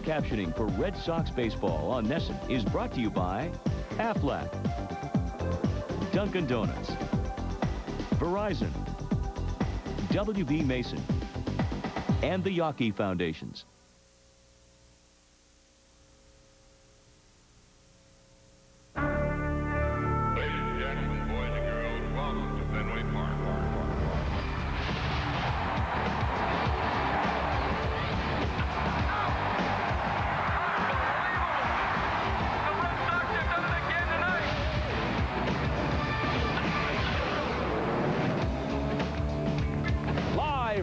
captioning for Red Sox baseball on NESN is brought to you by Aflac, Dunkin' Donuts, Verizon, W.B. Mason, and the Yawkey Foundations.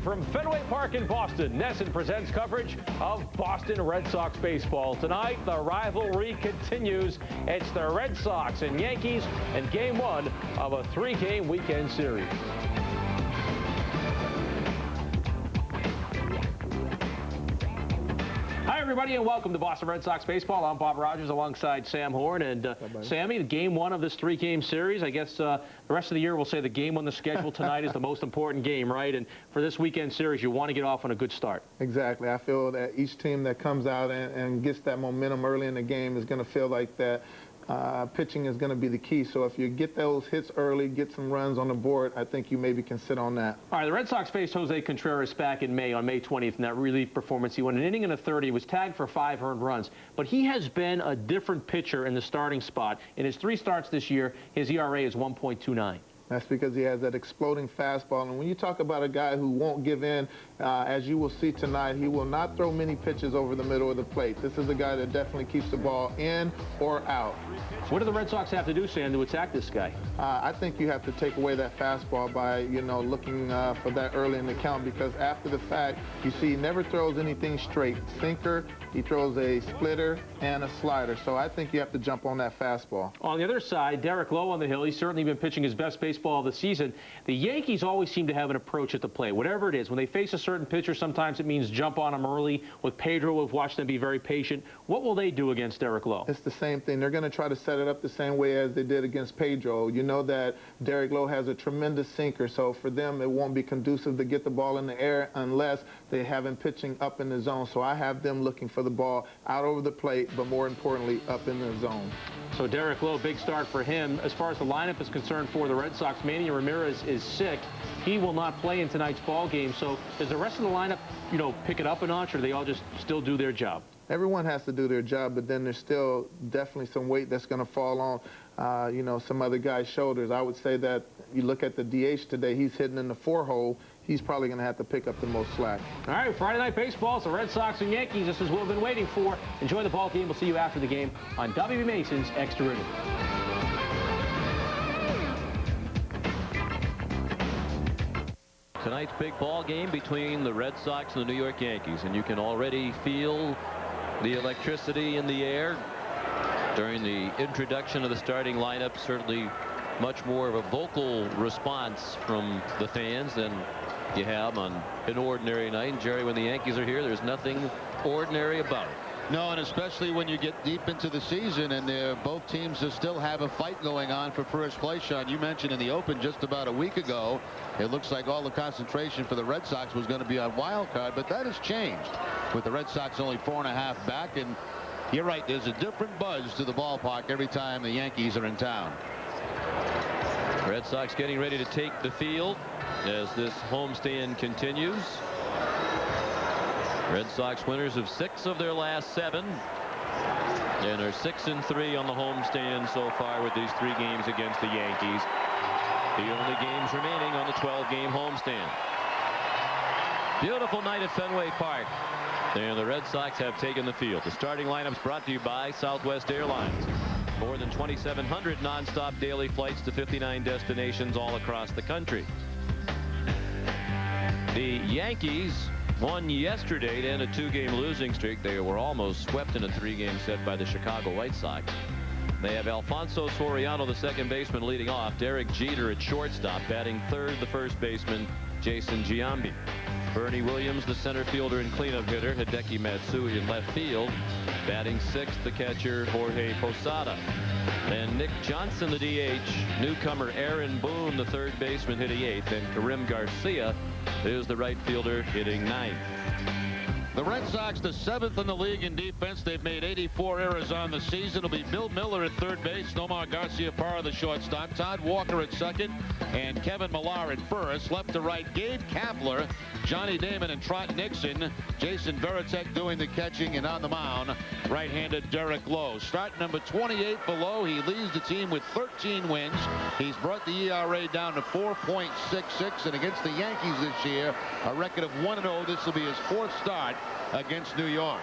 From Fenway Park in Boston, NESN presents coverage of Boston Red Sox baseball. Tonight, the rivalry continues. It's the Red Sox and Yankees in Game 1 of a 3-game weekend series. Hi, everybody, and welcome to Boston Red Sox baseball. I'm Bob Rogers alongside Sam Horn. And Sammy, Game 1 of this 3-game series. I guess the rest of the year we'll say the game on the schedule tonight is the most important game, right? And for this weekend series, you want to get off on a good start. Exactly. I feel that each team that comes out and gets that momentum early in the game is going to feel like that pitching is going to be the key. So if you get those hits early, get some runs on the board, I think you maybe can sit on that. All right, the Red Sox faced Jose Contreras back in May, on May 20th, in that relief performance. He went an inning and a third. He was tagged for 5 earned runs. But he has been a different pitcher in the starting spot. In his 3 starts this year, his ERA is 1.29. That's because he has that exploding fastball. And when you talk about a guy who won't give in, as you will see tonight, he will not throw many pitches over the middle of the plate. This is a guy that definitely keeps the ball in or out. What do the Red Sox have to do, Sam, to attack this guy? I think you have to take away that fastball by, looking for that early in the count, because after the fact, you see he never throws anything straight. Sinker, he throws a splitter and a slider. So I think you have to jump on that fastball. On the other side, Derek Lowe on the hill. He's certainly been pitching his best baseball of the season. The Yankees always seem to have an approach at the plate. Whatever it is, when they face a certain pitcher, sometimes it means jump on him early. With Pedro, we've watched them be very patient. What will they do against Derek Lowe? It's the same thing. They're going to try to set it up the same way as they did against Pedro. You know that Derek Lowe has a tremendous sinker, so for them it won't be conducive to get the ball in the air unless they have him pitching up in the zone. So I have them looking for the ball out over the plate, but more importantly, up in the zone. So Derek Lowe, big start for him. As far as the lineup is concerned for the Red Sox, Manny Ramirez is sick. He will not play in tonight's ball game. So does the rest of the lineup, pick it up a notch, or do they all just still do their job? Everyone has to do their job, but then there's still definitely some weight that's going to fall on, some other guy's shoulders. I would say that you look at the DH today, he's hitting in the 4-hole. He's probably going to have to pick up the most slack. All right, Friday Night Baseball. It's the Red Sox and Yankees. This is what we've been waiting for. Enjoy the ball game. We'll see you after the game on W.B. Mason's Extra Inning. Tonight's big ball game between the Red Sox and the New York Yankees, and you can already feel the electricity in the air during the introduction of the starting lineup. Certainly much more of a vocal response from the fans than you have on an ordinary night. And Jerry, when the Yankees are here, there's nothing ordinary about it. No, and especially when you get deep into the season and both teams still have a fight going on for first place. Sean, you mentioned in the open just about a week ago, it looks like all the concentration for the Red Sox was going to be on wild card, but that has changed with the Red Sox only 4.5 back. And you're right, there's a different buzz to the ballpark every time the Yankees are in town. Red Sox getting ready to take the field as this homestand continues. Red Sox winners of 6 of their last 7, and are 6-3 on the homestand so far with these 3 games against the Yankees. The only games remaining on the 12-game homestand. Beautiful night at Fenway Park, and the Red Sox have taken the field. The starting lineups brought to you by Southwest Airlines. More than 2,700 nonstop daily flights to 59 destinations all across the country. The Yankees won yesterday to end a 2-game losing streak. They were almost swept in a 3-game set by the Chicago White Sox. They have Alfonso Soriano, the second baseman, leading off. Derek Jeter at shortstop. Batting third, the first baseman, Jason Giambi. Bernie Williams, the center fielder and cleanup hitter. Hideki Matsui in left field. Batting sixth, the catcher, Jorge Posada. And Nick Johnson, the DH. Newcomer Aaron Boone, the third baseman, hitting 8th. And Karim Garcia is the right fielder, hitting 9th. The The Red Sox, the 7th in the league in defense. They've made 84 errors on the season. It'll be Bill Miller at third base, Nomar Garciaparra the shortstop, Todd Walker at second, and Kevin Millar at first. Left to right, Gabe Kapler, Johnny Damon, and Trot Nixon. Jason Veritek doing the catching, and on the mound, right-handed Derek Lowe. Start number 28 for Lowe. He leads the team with 13 wins. He's brought the ERA down to 4.66, and against the Yankees this year, a record of 1-0. This will be his 4th start against New York.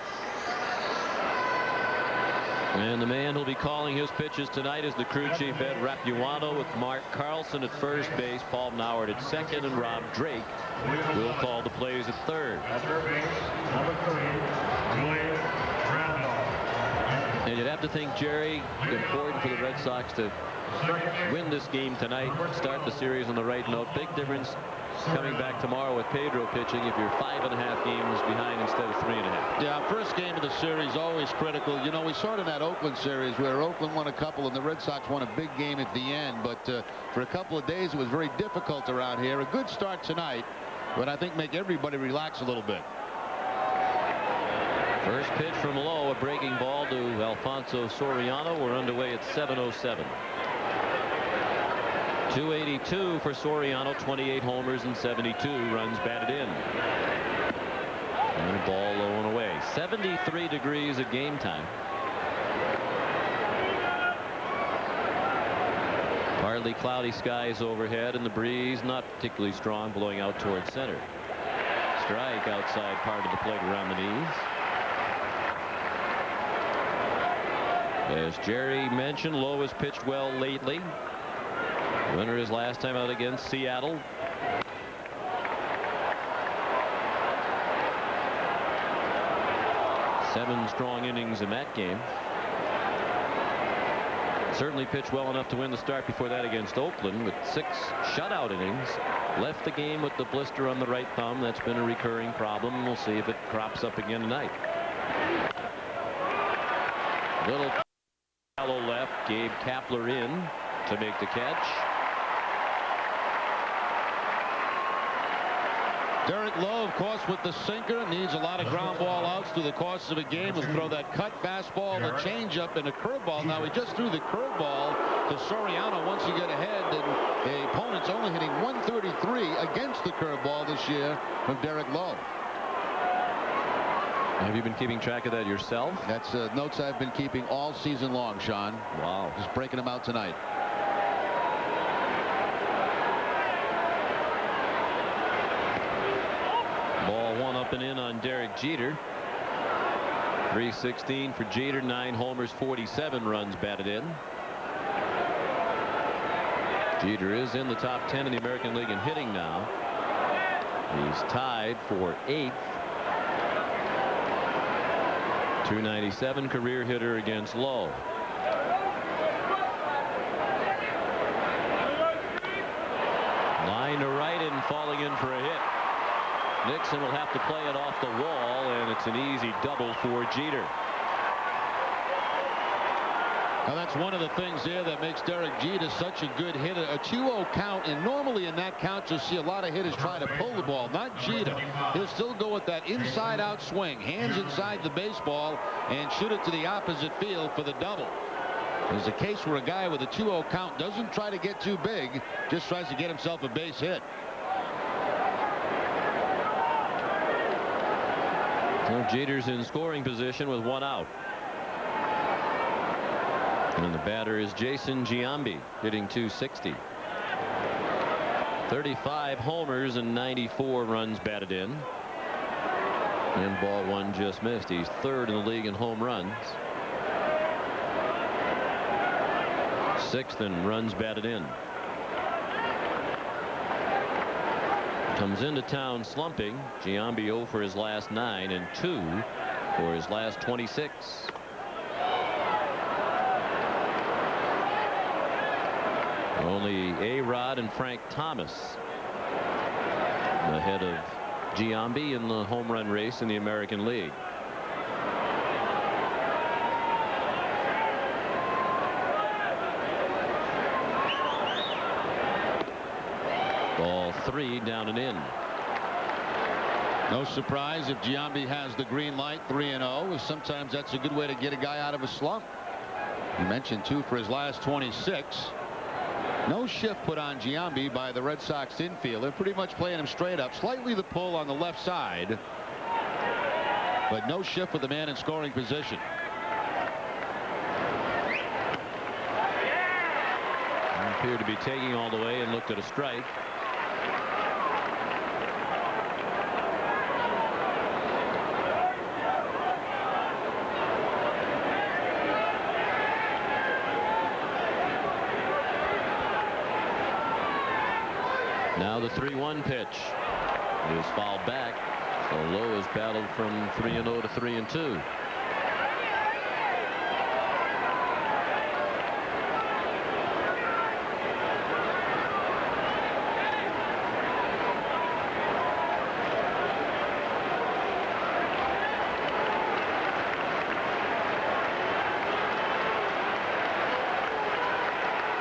And the man who'll be calling his pitches tonight is the crew chief, Ed Rapuano, with Mark Carlson at first base, Paul Noward at second, and Rob Drake will call the plays at third. And you'd have to think, Jerry, important for the Red Sox to win this game tonight, start the series on the right note. Big difference coming back tomorrow with Pedro pitching if you're 5.5 games behind instead of 3.5. Yeah, first game of the series always critical. You know, we saw it in that Oakland series where Oakland won a couple and the Red Sox won a big game at the end. But for a couple of days, it was very difficult around here. A good start tonight, but I think make everybody relax a little bit. First pitch from Lowe, a breaking ball to Alfonso Soriano. We're underway at 7:07. 282 for Soriano, 28 homers and 72 runs batted in. And a ball low and away. 73 degrees at game time. Partly cloudy skies overhead, and the breeze not particularly strong, blowing out towards center. Strike outside part of the plate around the knees. As Jerry mentioned, Lowe has pitched well lately. Winner his last time out against Seattle. Seven strong innings in that game. Certainly pitched well enough to win the start before that against Oakland with 6 shutout innings. Left the game with the blister on the right thumb. That's been a recurring problem. We'll see if it crops up again tonight. Little shallow left. Gabe Kapler in to make the catch. Derek Lowe, of course, with the sinker, needs a lot of ground ball outs through the course of a game. He'll throw that cut fastball, the changeup, and a curveball. Now, he just threw the curveball to Soriano once you get ahead, and the opponent's only hitting 133 against the curveball this year from Derek Lowe. Have you been keeping track of that yourself? That's notes I've been keeping all season long, Sean. Wow. Just breaking them out tonight. Ball one up and in on Derek Jeter. 316 for Jeter, 9 homers, 47 runs batted in. Jeter is in the top 10 in the American League in hitting now. He's tied for 8th. 297 career hitter against Lowe. Line to right and falling in for a hit. Nixon will have to play it off the wall, and it's an easy double for Jeter. Now that's one of the things there that makes Derek Jeter such a good hitter. A 2-0 count, and normally in that count you'll see a lot of hitters try to pull the ball. Not Jeter. He'll still go with that inside out swing, hands inside the baseball, and shoot it to the opposite field for the double. There's a case where a guy with a 2-0 count doesn't try to get too big, just tries to get himself a base hit. So Jeter's in scoring position with 1 out. And the batter is Jason Giambi, hitting .260. 35 homers and 94 runs batted in. And ball one just missed. He's 3rd in the league in home runs. 6th in runs batted in. Comes into town slumping. Giambi 0 for his last 9 and 2 for his last 26. Only A-Rod and Frank Thomas ahead of Giambi in the home run race in the American League. Ball 3 down and in. No surprise if Giambi has the green light, 3-0. Sometimes that's a good way to get a guy out of a slump. You mentioned 2 for his last 26. No shift put on Giambi by the Red Sox infield. They're pretty much playing him straight up. Slightly the pull on the left side, but no shift with the man in scoring position. He appeared to be taking all the way and looked at a strike. Now the 3-1 pitch is fouled back. So Lowe has battled from 3-0 to 3-2.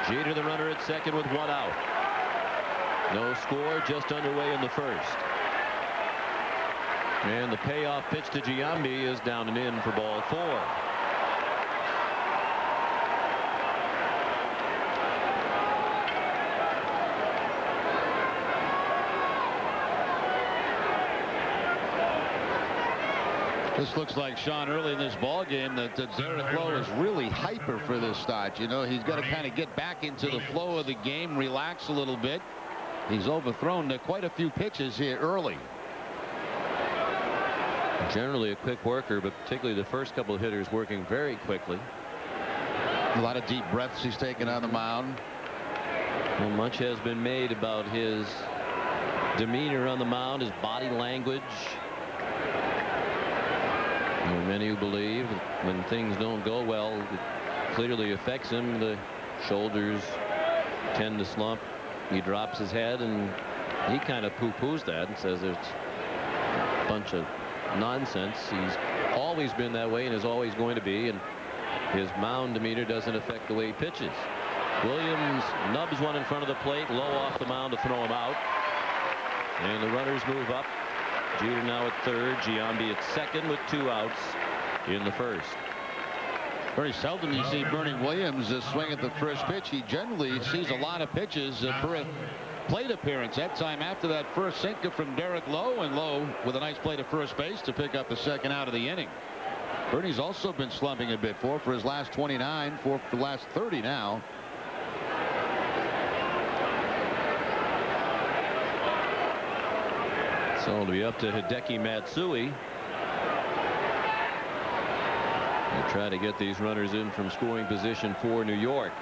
Jeter, the runner at second with 1 out. No score, just underway in the first. And the payoff pitch to Giambi is down and in for ball 4. This looks like, Sean, early in this ball game that Derek Lowe is really hyper for this start. You know, he's got to kind of get back into the flow of the game, relax a little bit. He's overthrown quite a few pitches here early. Generally a quick worker, but particularly the first couple of hitters working very quickly. A lot of deep breaths he's taken on the mound. Well, much has been made about his demeanor on the mound, his body language. There are many who believe that when things don't go well, it clearly affects him. The shoulders tend to slump. He drops his head, and he kind of poo-poos that and says it's a bunch of nonsense. He's always been that way and is always going to be, and his mound demeanor doesn't affect the way he pitches. Williams nubs one in front of the plate. Lowe off the mound to throw him out, and the runners move up. Jeter now at third, Giambi at second with 2 outs in the first. Very seldom you see Bernie Williams swing at the first pitch. He generally sees a lot of pitches per plate appearance. That time after that first sinker from Derek Lowe, and Lowe with a nice play to first base to pick up the second out of the inning. Bernie's also been slumping a bit. 4 for his last 29, 4 for the last 30 now. So it'll be up to Hideki Matsui. They try to get these runners in from scoring position for New York.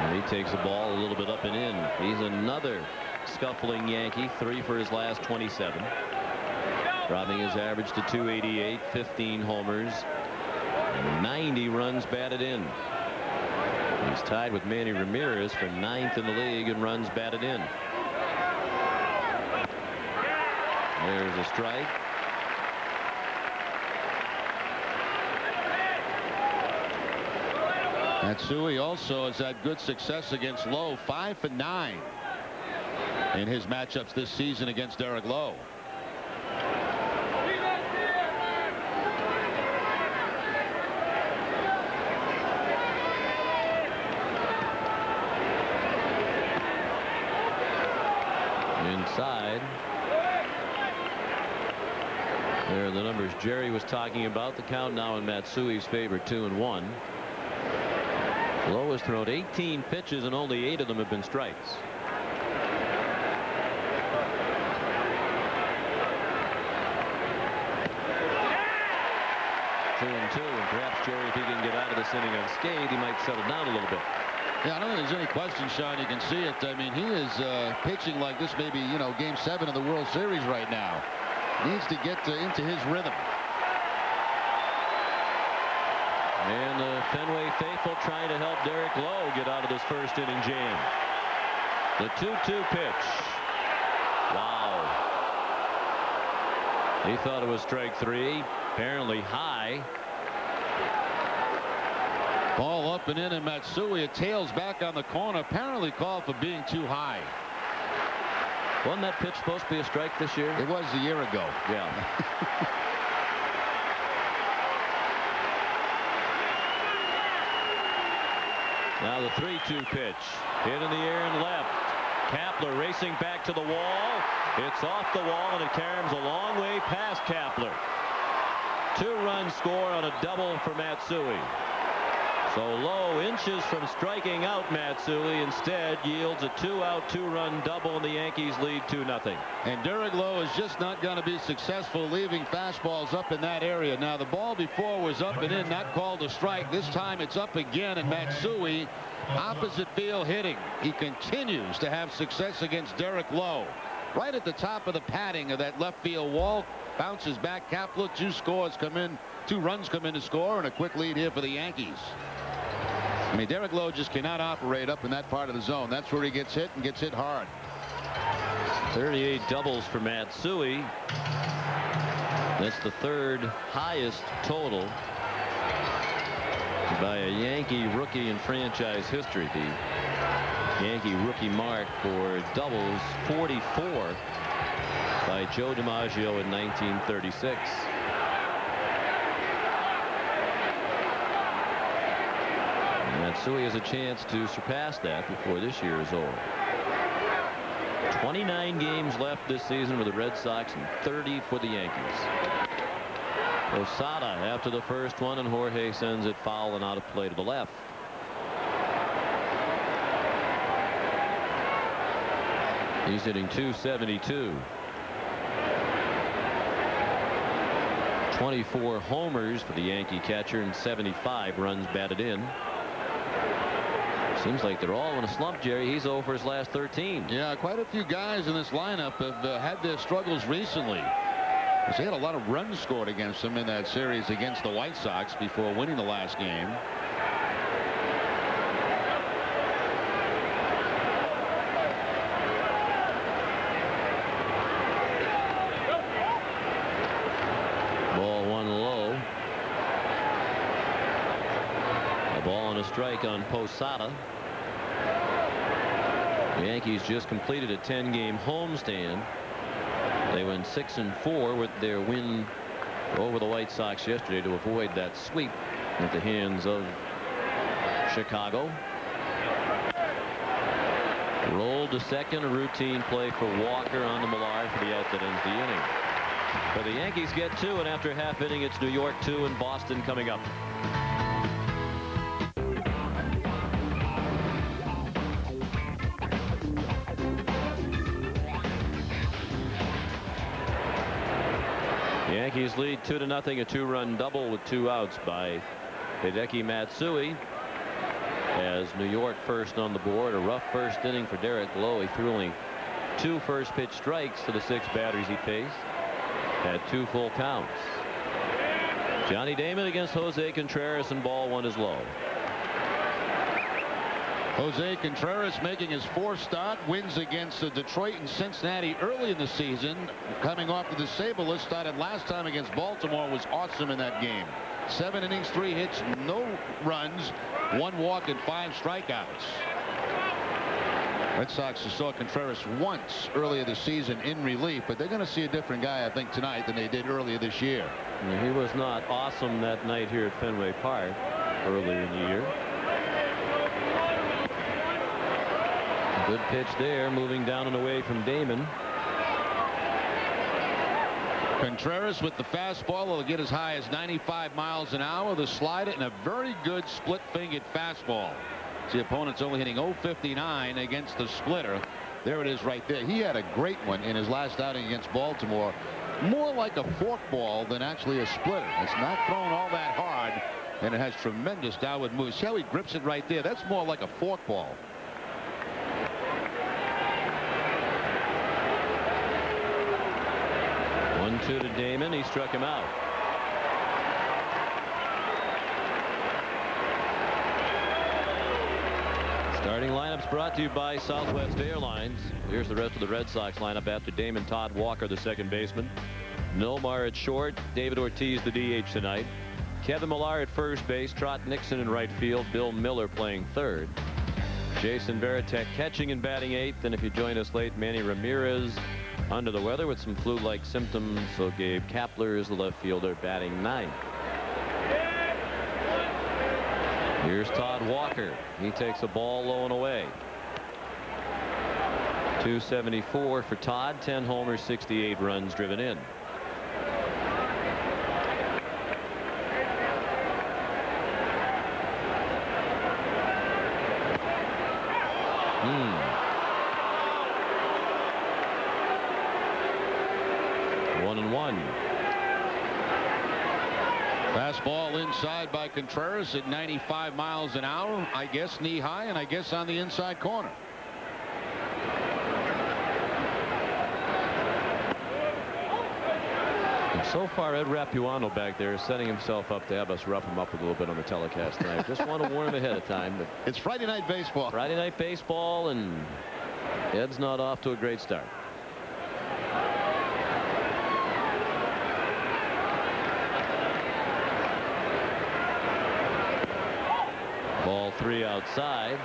And he takes the ball a little bit up and in. He's another scuffling Yankee. 3 for his last 27. Dropping his average to 288, 15 homers, 90 runs batted in. He's tied with Manny Ramirez for 9th in the league in runs batted in. There's a strike. Matsui also has had good success against Lowe. 5 for 9 in his matchups this season against Derek Lowe. Inside. There are the numbers Jerry was talking about. The count now in Matsui's favor, 2-1. Lowe has thrown 18 pitches and only 8 of them have been strikes. Two and perhaps Jerry, if he can get out of this inning unscathed, he might settle down a little bit. Yeah, I don't think there's any question, Sean. You can see it. I mean, he is pitching like this may be, you know, Game 7 of the World Series right now. Needs to get into his rhythm. And the Fenway faithful trying to help Derek Lowe get out of this first inning jam. The 2-2 pitch. Wow. He thought it was strike 3. Apparently high. Ball up and in, and Matsui tails back on the corner. Apparently called for being too high. Wasn't that pitch supposed to be a strike this year? It was a year ago. Yeah. Now the 3-2 pitch. Hit in the air and left. Kapler racing back to the wall. It's off the wall, and it carries a long way past Kapler. 2-run score on a double for Matsui. So Lowe inches from striking out Matsui, instead yields a 2-out 2-run double, and the Yankees lead 2-0. And Derek Lowe is just not going to be successful leaving fastballs up in that area. Now the ball before was up and in, not called a strike. This time it's up again, and Matsui opposite field hitting. He continues to have success against Derek Lowe. Right at the top of the padding of that left field wall. Bounces back. Kapler. 2 runs come in to score, and a quick lead here for the Yankees. I mean, Derek Lowe just cannot operate up in that part of the zone. That's where he gets hit, and gets hit hard. 38 doubles for Matsui. That's the 3rd highest total by a Yankee rookie in franchise history. The Yankee rookie mark for doubles, 44 by Joe DiMaggio in 1936. Matsui has a chance to surpass that before this year is over. 29 games left this season with the Red Sox and 30 for the Yankees. Posada after the first one, and Jorge sends it foul and out of play to the left. He's hitting .272. 24 homers for the Yankee catcher and 75 runs batted in. Seems like they're all in a slump, Jerry. He's 0 for his last 13. Yeah, quite a few guys in this lineup have had their struggles recently. They had a lot of runs scored against them in that series against the White Sox before winning the last game. Ball 1 low. A ball and a strike on Posada. The Yankees just completed a 10-game homestand. They went 6-4 with their win over the White Sox yesterday to avoid that sweep at the hands of Chicago. Rolled to second, a routine play for Walker on the Millard for the out that ends the inning. But the Yankees get 2, and after a half inning, it's New York 2 and Boston coming up. Yankees lead 2-0, a 2-run double with 2 outs by Hideki Matsui. As New York first on the board. A rough first inning for Derek Lowe. He threw only 2 first pitch strikes to the 6 batters he faced. Had 2 full counts. Johnny Damon against Jose Contreras, and ball 1 is low. Jose Contreras making his 4th start. Wins against Detroit and Cincinnati early in the season. Coming off the disabled list. Started last time against Baltimore. Was awesome in that game. 7 innings, 3 hits, no runs, 1 walk, and 5 strikeouts. Red Sox saw Contreras once earlier this season in relief, but they're going to see a different guy, I think, tonight than they did earlier this year. He was not awesome that night here at Fenway Park earlier in the year. Good pitch there, moving down and away from Damon. Contreras with the fastball will get as high as 95 miles an hour. The slider and a very good split-fingered fastball. The opponent's only hitting .059 against the splitter. There it is right there. He had a great one in his last outing against Baltimore. More like a forkball than actually a splitter. It's not thrown all that hard, and it has tremendous downward moves. See how he grips it right there? That's more like a forkball. One-two to Damon. He struck him out. Starting lineups brought to you by Southwest Airlines. Here's the rest of the Red Sox lineup after Damon. Todd Walker, the second baseman. Nomar at short. David Ortiz, the DH tonight. Kevin Millar at first base. Trot Nixon in right field. Bill Miller playing third. Jason Varitek catching and batting 8th. And if you join us late, Manny Ramirez under the weather with some flu-like symptoms. So Gabe Kapler is the left fielder batting 9th. Here's Todd Walker. He takes a ball low and away. 274 for Todd. 10 homers, 68 runs driven in. One and one. Fastball inside by Contreras at 95 miles an hour. I guess knee high, and I guess on the inside corner. And so far, Ed Rapuano back there is setting himself up to have us rough him up a little bit on the telecast tonight. Just want to warn him ahead of time. But it's Friday night baseball. Friday night baseball, and Ed's not off to a great start. Ball 3 outside.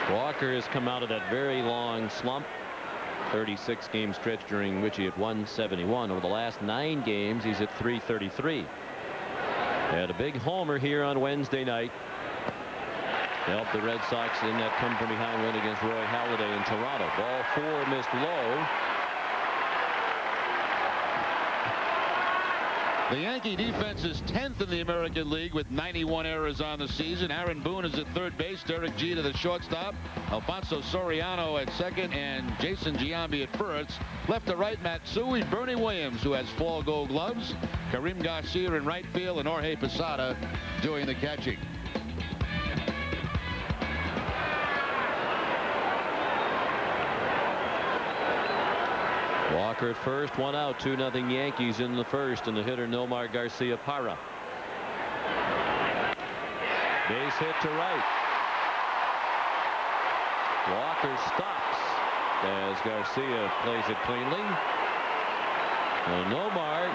Walker has come out of that very long slump. 36 game stretch during which he had 171. Over the last 9 games, he's at 333. Had a big homer here on Wednesday night. Helped the Red Sox in that come from behind win against Roy Halladay in Toronto. Ball 4 missed low. The Yankee defense is 10th in the American League with 91 errors on the season. Aaron Boone is at third base. Derek Jeter the shortstop. Alfonso Soriano at second, and Jason Giambi at first. Left to right, Matsui, Bernie Williams, who has 4 Gold Gloves. Karim Garcia in right field, and Jorge Posada doing the catching. Walker at first, 1 out, 2-0 Yankees in the first, and the hitter Nomar Garcia Parra. Base hit to right. Walker stops as Garcia plays it cleanly. And Nomar,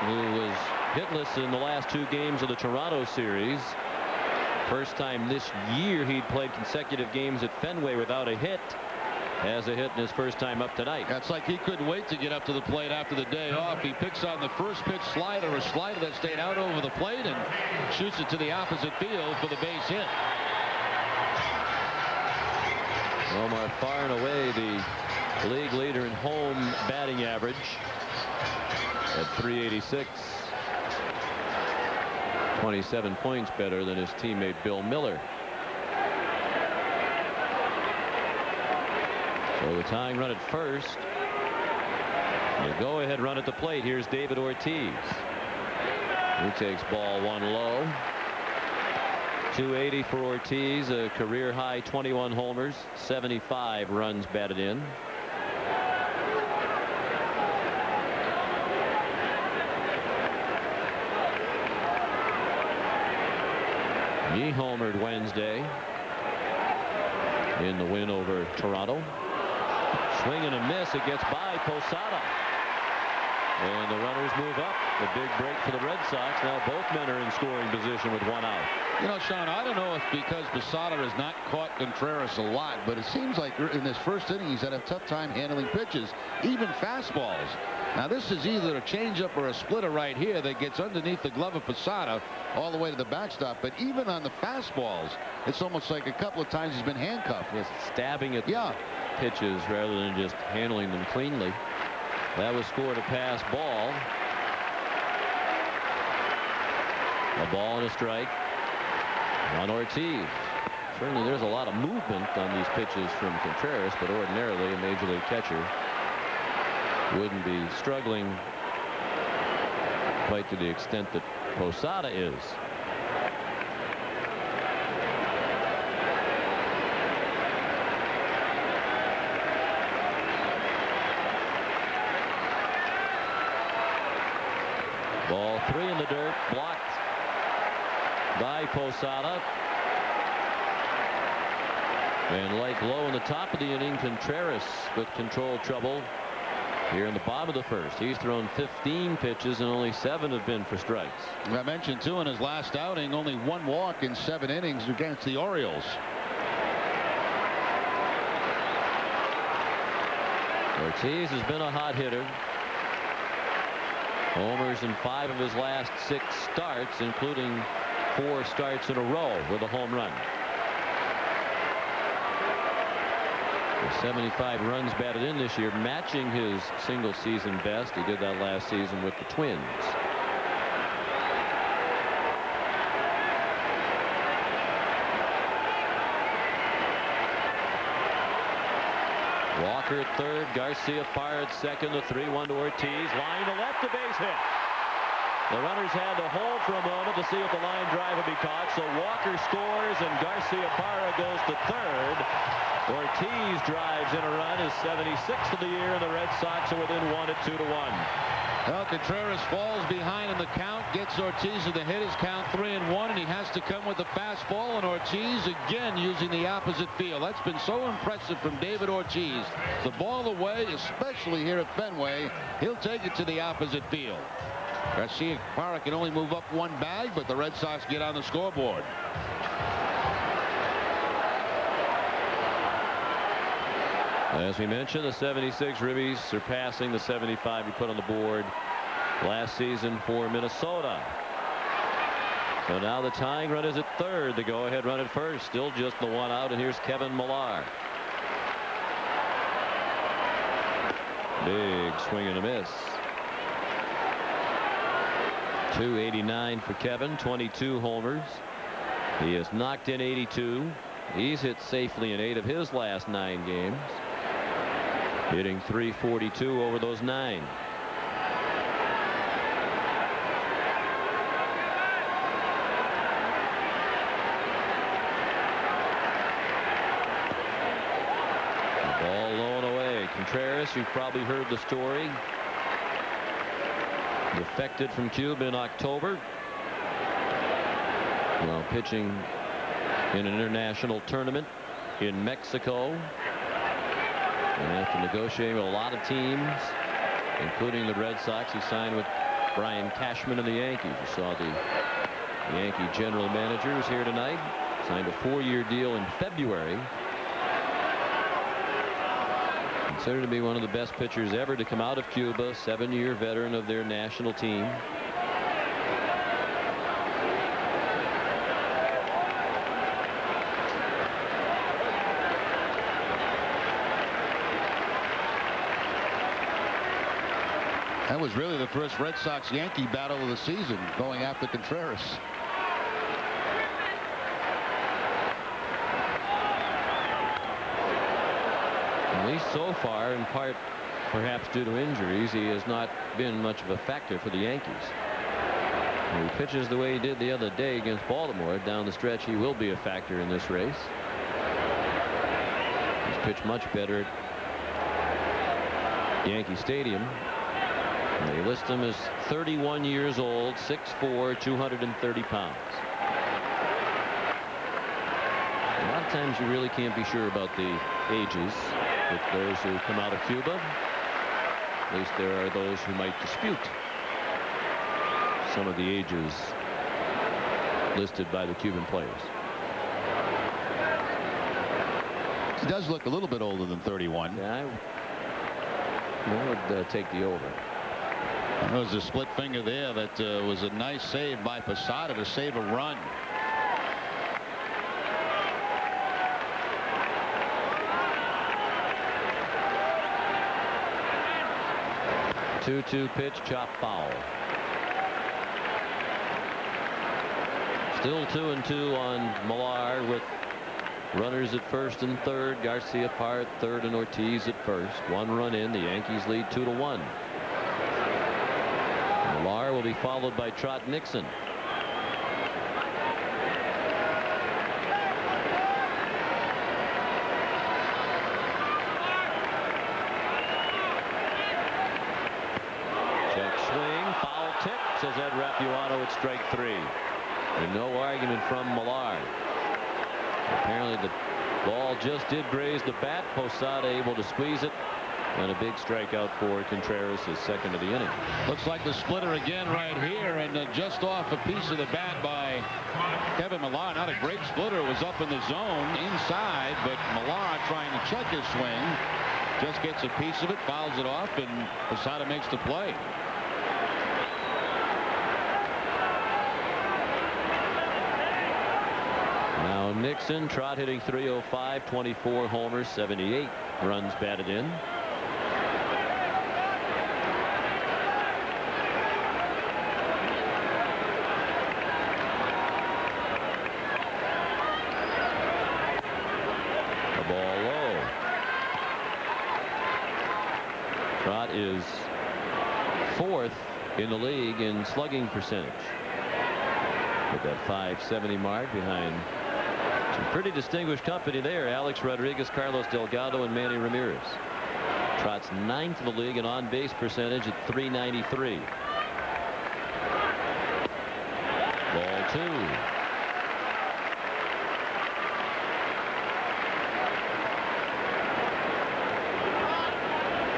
who was hitless in the last 2 games of the Toronto series. First time this year he'd played consecutive games at Fenway without a hit. Has a hit in his first time up tonight. It's like he couldn't wait to get up to the plate after the day off. He picks on the first pitch slider, a slider that stayed out over the plate, and shoots it to the opposite field for the base hit. Omar far and away the league leader in home batting average at 386. 27 points better than his teammate Bill Miller. So the tying run at first. The go-ahead run at the plate. Here's David Ortiz. He takes ball 1 low. 280 for Ortiz, a career high 21 homers, 75 runs batted in. He homered Wednesday in the win over Toronto. Swing and a miss. It gets by Posada. And the runners move up. The big break for the Red Sox. Now both men are in scoring position with 1 out. You know, Sean, I don't know if because Posada has not caught Contreras a lot, but it seems like in this first inning he's had a tough time handling pitches, even fastballs. Now this is either a changeup or a splitter right here that gets underneath the glove of Posada all the way to the backstop. But even on the fastballs, it's almost like a couple of times he's been handcuffed. Yes, stabbing at pitches rather than just handling them cleanly. That was scored a pass ball. A ball and a strike on Ortiz. Certainly there's a lot of movement on these pitches from Contreras, but ordinarily a major league catcher wouldn't be struggling quite to the extent that Posada is. Ball 3 in the dirt, blocked by Posada. And like Lowe in the top of the inning, Contreras with control trouble here in the bottom of the first. He's thrown 15 pitches and only 7 have been for strikes. I mentioned too in his last outing only 1 walk in 7 innings against the Orioles. Ortiz has been a hot hitter. Homers in 5 of his last 6 starts, including 4 starts in a row with a home run. 75 runs batted in this year, matching his single season best. He did that last season with the Twins. Walker at third, Garcia Parra at second, the 3-1 to Ortiz. Line to left, a base hit. The runners had to hold for a moment to see if the line drive would be caught. So Walker scores and Garcia Parra goes to third. Ortiz drives in a run, his 76th of the year, and the Red Sox are within 1 at 2-1. Well, Contreras falls behind in the count, gets Ortiz to the hit, his count 3-1, and he has to come with the fastball, and Ortiz again using the opposite field. That's been so impressive from David Ortiz. The ball away, especially here at Fenway, he'll take it to the opposite field. Garcia Parra can only move up 1 bag, but the Red Sox get on the scoreboard. As we mentioned, the 76 ribbies surpassing the 75 he put on the board last season for Minnesota. So now the tying run is at third. The go-ahead run at first. Still just the 1 out, and here's Kevin Millar. Big swing and a miss. 289 for Kevin, 22 homers. He has knocked in 82. He's hit safely in 8 of his last 9 games. Hitting .342 over those 9. The ball low and away. Contreras, you've probably heard the story. Defected from Cuba in October. While pitching in an international tournament in Mexico. And after negotiating with a lot of teams, including the Red Sox, he signed with Brian Cashman of the Yankees. You saw the Yankee general manager who's here tonight. Signed a 4-year deal in February. Considered to be one of the best pitchers ever to come out of Cuba. 7-year veteran of their national team. That was really the first Red Sox-Yankee battle of the season, going after Contreras. At least so far, in part perhaps due to injuries, he has not been much of a factor for the Yankees. When he pitches the way he did the other day against Baltimore, down the stretch he will be a factor in this race. He's pitched much better at Yankee Stadium. They list him as 31 years old, 6'4", 230 pounds. A lot of times you really can't be sure about the ages with those who come out of Cuba. At least there are those who might dispute some of the ages listed by the Cuban players. He does look a little bit older than 31. Yeah, I would take the over. There was a split finger there that was a nice save by Posada to save a run. Two-two pitch, chop foul. Still 2-2 on Millar with runners at first and third. Garcia Parra at third and Ortiz at first. 1 run in. The Yankees lead 2-1. Millar will be followed by Trot Nixon. Check swing, foul tip, says Ed Rapuano at strike 3. And no argument from Millar. Apparently the ball just did graze the bat. Posada able to squeeze it And a big strikeout for Contreras, his second of the inning. Looks like the splitter again right here, and just off a piece of the bat by Kevin Millar. Not a great splitter. It was up in the zone inside, but Millar trying to check his swing. Just gets a piece of it, fouls it off, and Posada makes the play. Now Nixon, Trot hitting .305, 24 homers, 78 runs batted in. The ball low. Trot is 4th in the league in slugging percentage. With that .570 mark behind some pretty distinguished company there. Alex Rodriguez, Carlos Delgado, and Manny Ramirez. Trot's 9th in the league in on-base percentage at .393. Ball 2.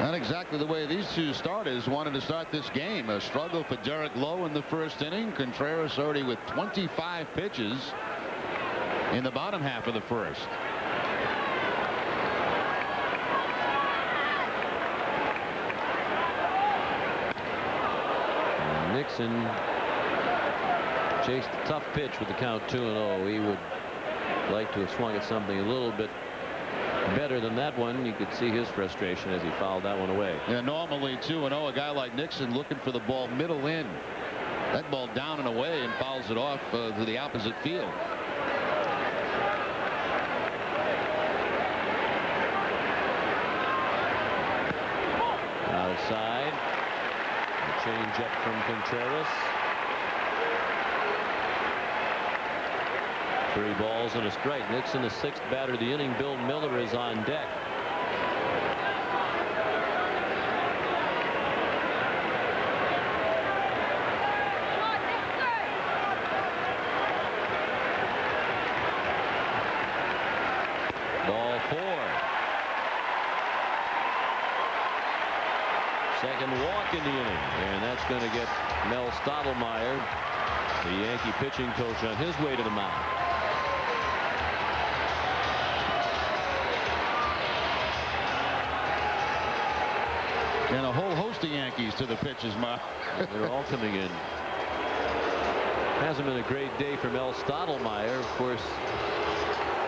Not exactly the way these two starters wanted to start this game. A struggle for Derek Lowe in the first inning. Contreras already with 25 pitches in the bottom half of the first. And Nixon chased a tough pitch with the count 2-0. He would like to have swung at something a little bit better than that one. You could see his frustration as he fouled that one away. Yeah, normally 2-0, a guy like Nixon looking for the ball middle in. That ball down and away and fouls it off to the opposite field. Outside. A change up from Contreras. 3 balls and a strike. Nixon, the 6th batter of the inning. Bill Miller is on deck. Ball 4. Second walk in the inning, and that's going to get Mel Stottlemyre, the Yankee pitching coach, on his way to the mound. And a whole host of Yankees to the pitcher's mound. They're all coming in. Hasn't been a great day for Mel Stottlemyre, of course,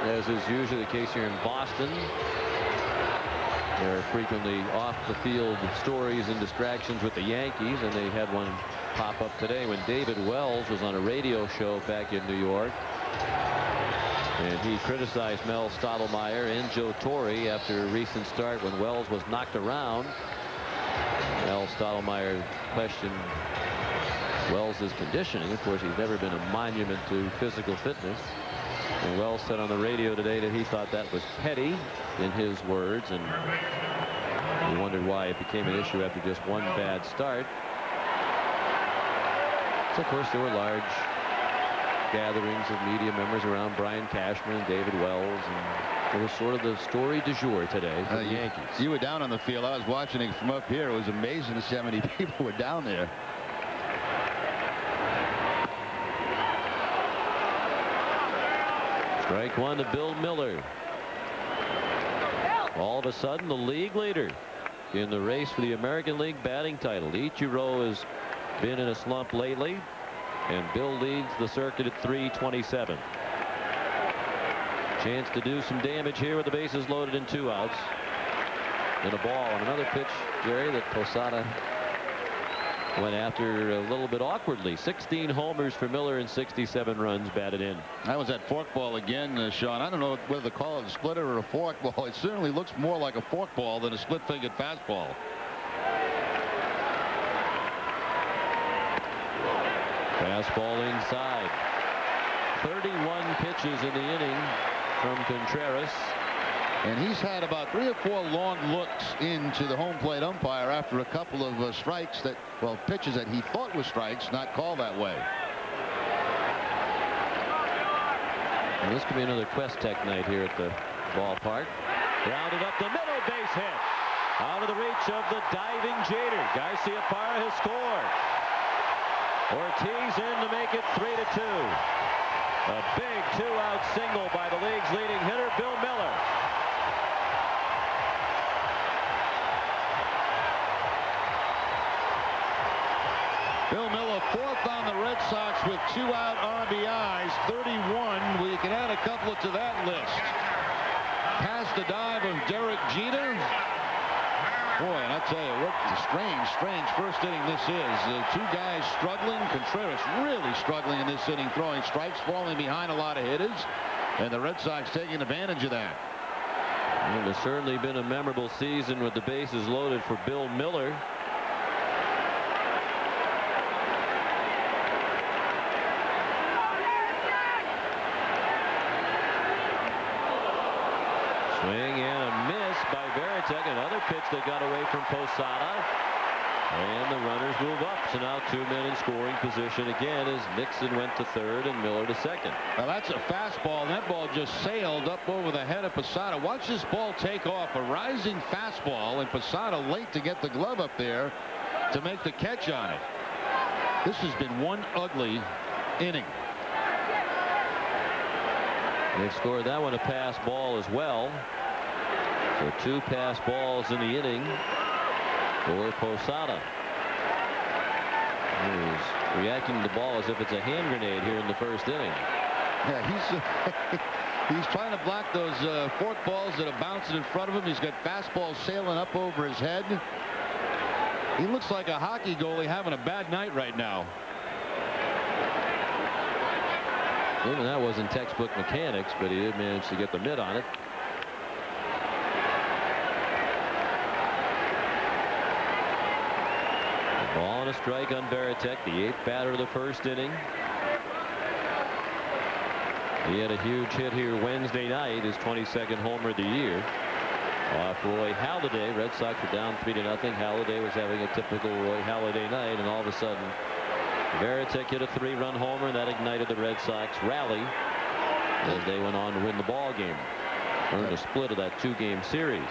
as is usually the case here in Boston. There are frequently off-the-field stories and distractions with the Yankees, and they had one pop up today when David Wells was on a radio show back in New York. And he criticized Mel Stottlemyre and Joe Torre after a recent start when Wells was knocked around. Mel Stottlemyre questioned Wells' conditioning. Of course, he's never been a monument to physical fitness. And Wells said on the radio today that he thought that was petty, in his words, and he wondered why it became an issue after just one bad start. So, of course, there were large gatherings of media members around Brian Cashman and David Wells, and it was sort of the story du jour today for the Yankees. You were down on the field. I was watching it from up here. It was amazing to see how many people were down there. Strike 1 to Bill Miller. All of a sudden, the league leader in the race for the American League batting title. Ichiro has been in a slump lately, and Bill leads the circuit at .327. Chance to do some damage here with the bases loaded and 2 outs. And a ball on another pitch, Jerry, that Posada went after a little bit awkwardly. 16 homers for Miller and 67 runs batted in. That was that forkball again, Sean. I don't know whether to call it a splitter or a forkball. It certainly looks more like a forkball than a split-fingered fastball. Fastball inside. 31 pitches in the inning from Contreras. And he's had about 3 or 4 long looks into the home plate umpire after a couple of strikes that, well, pitches that he thought were strikes, not called that way. And this could be another Quest Tech night here at the ballpark. Grounded up the middle, base hit. Out of the reach of the diving Jeter. Garciaparra has scored. Ortiz in to make it 3-2. A big two-out single by the league's leading hitter, Bill Miller. Bill Miller, fourth on the Red Sox with 2-out RBIs, 31. We can add a couple to that list. Past the dive of Derek Jeter. Boy, and I tell you what a strange first inning this is. The two guys struggling. Contreras really struggling in this inning, throwing strikes, falling behind a lot of hitters, and the Red Sox taking advantage of that. It has certainly been a memorable season with the bases loaded for Bill Miller. Swing and a miss by Veritek. Another pitch that got away from Posada. And the runners move up. So now 2 men in scoring position again as Nixon went to third and Miller to second. Now that's a fastball, and that ball just sailed up over the head of Posada. Watch this ball take off. A rising fastball, and Posada late to get the glove up there to make the catch on it. This has been one ugly inning. They scored that one a pass ball as well. So 2 pass balls in the inning for Posada. He's reacting to the ball as if it's a hand grenade here in the first inning. Yeah, he's trying to block those fork balls that are bouncing in front of him. He's got fastballs sailing up over his head. He looks like a hockey goalie having a bad night right now. Even that wasn't textbook mechanics, but he did manage to get the mitt on it. A ball and a strike on Veritek, the 8th batter of the first inning. He had a huge hit here Wednesday night, his 22nd homer of the year. Off Roy Halladay. Red Sox were down 3-0. Halladay was having a typical Roy Halladay night, and all of a sudden Veritek hit a 3-run homer, and that ignited the Red Sox rally as they went on to win the ball game. Earned a split of that 2-game series.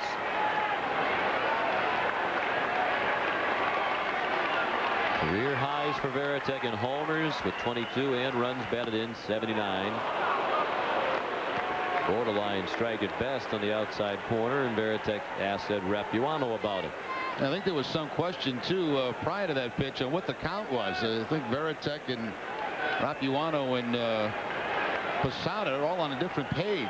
Career highs for Veritek in homers with 22 and runs batted in 79. Borderline strike at best on the outside corner, and Veritek asked Ed Rapuano about it. I think there was some question too prior to that pitch on what the count was. I think Veritek and Rapuano and Posada are all on a different page.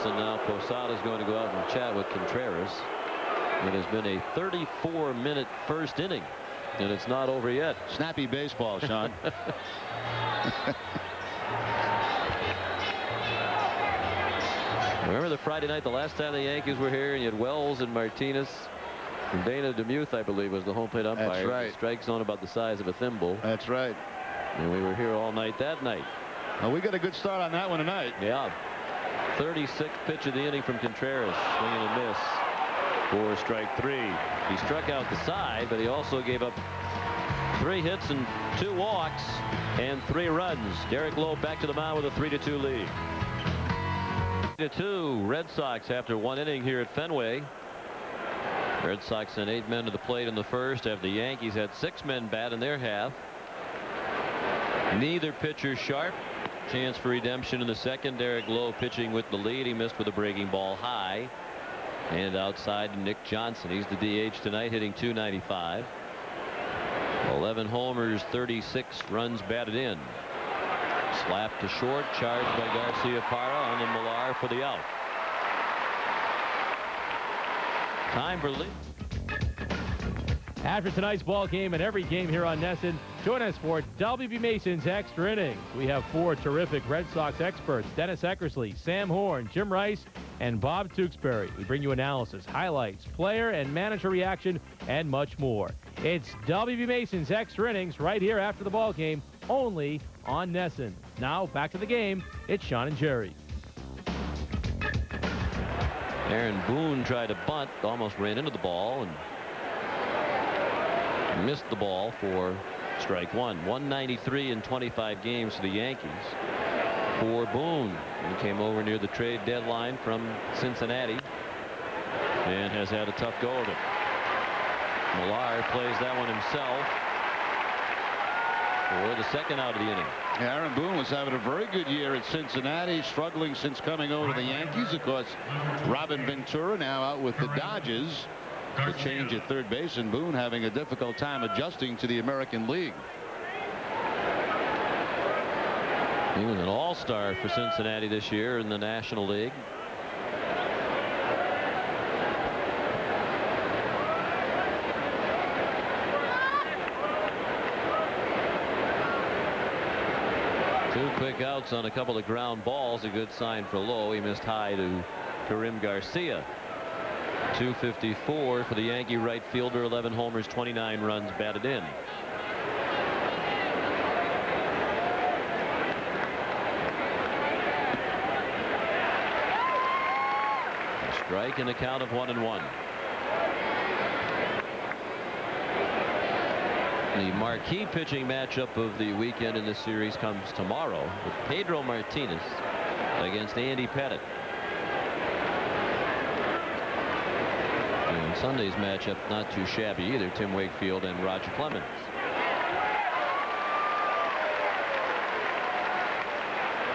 And now Posada's going to go out and chat with Contreras. It has been a 34-minute first inning, and it's not over yet. Snappy baseball, Sean. Remember the Friday night, the last time the Yankees were here, and you had Wells and Martinez. And Dana DeMuth, I believe, was the home plate umpire. That's right. Strike zone about the size of a thimble. That's right. And we were here all night that night. Well, we got a good start on that one tonight. Yeah. 36th pitch of the inning from Contreras. Swing and a miss for strike 3. He struck out the side, but he also gave up 3 hits and 2 walks and 3 runs. Derek Lowe back to the mound with a 3-2 lead. 3-2 Red Sox after 1 inning here at Fenway. Red Sox sent 8 men to the plate in the first after the Yankees had 6 men bat in their half. Neither pitcher sharp. Chance for redemption in the second. Derek Lowe pitching with the lead. He missed with a breaking ball high. And outside Nick Johnson. He's the DH tonight, hitting .295. 11 homers, 36 runs batted in. Slapped to short, charged by Garciaparra on the Millar for the out. Time for lead. After tonight's ball game and every game here on NESN, join us for WB Mason's Extra Innings. We have 4 terrific Red Sox experts: Dennis Eckersley, Sam Horn, Jim Rice, and Bob Tewksbury. We bring you analysis, highlights, player and manager reaction, and much more. It's WB Mason's Extra Innings right here after the ball game, only on NESN. Now back to the game. It's Sean and Jerry. Aaron Boone tried to bunt, almost ran into the ball and missed the ball for strike one. 193 in 25 games for the Yankees for Boone. He came over near the trade deadline from Cincinnati and has had a tough go of it. Millar plays that one himself for the second out of the inning. Aaron Boone was having a very good year at Cincinnati, struggling since coming over to the Yankees. Of course, Robin Ventura now out with the Dodgers. The change at third base, and Boone having a difficult time adjusting to the American League. He was an all-star for Cincinnati this year in the National League. Two quick outs on a couple of ground balls. A good sign for Lowe. He missed high to Karim Garcia. 254 for the Yankee right fielder. 11 homers, 29 runs batted in. A strike and a count of 1-1. The marquee pitching matchup of the weekend in this series comes tomorrow with Pedro Martinez against Andy Pettitte. And Sunday's matchup not too shabby either. Tim Wakefield and Roger Clemens.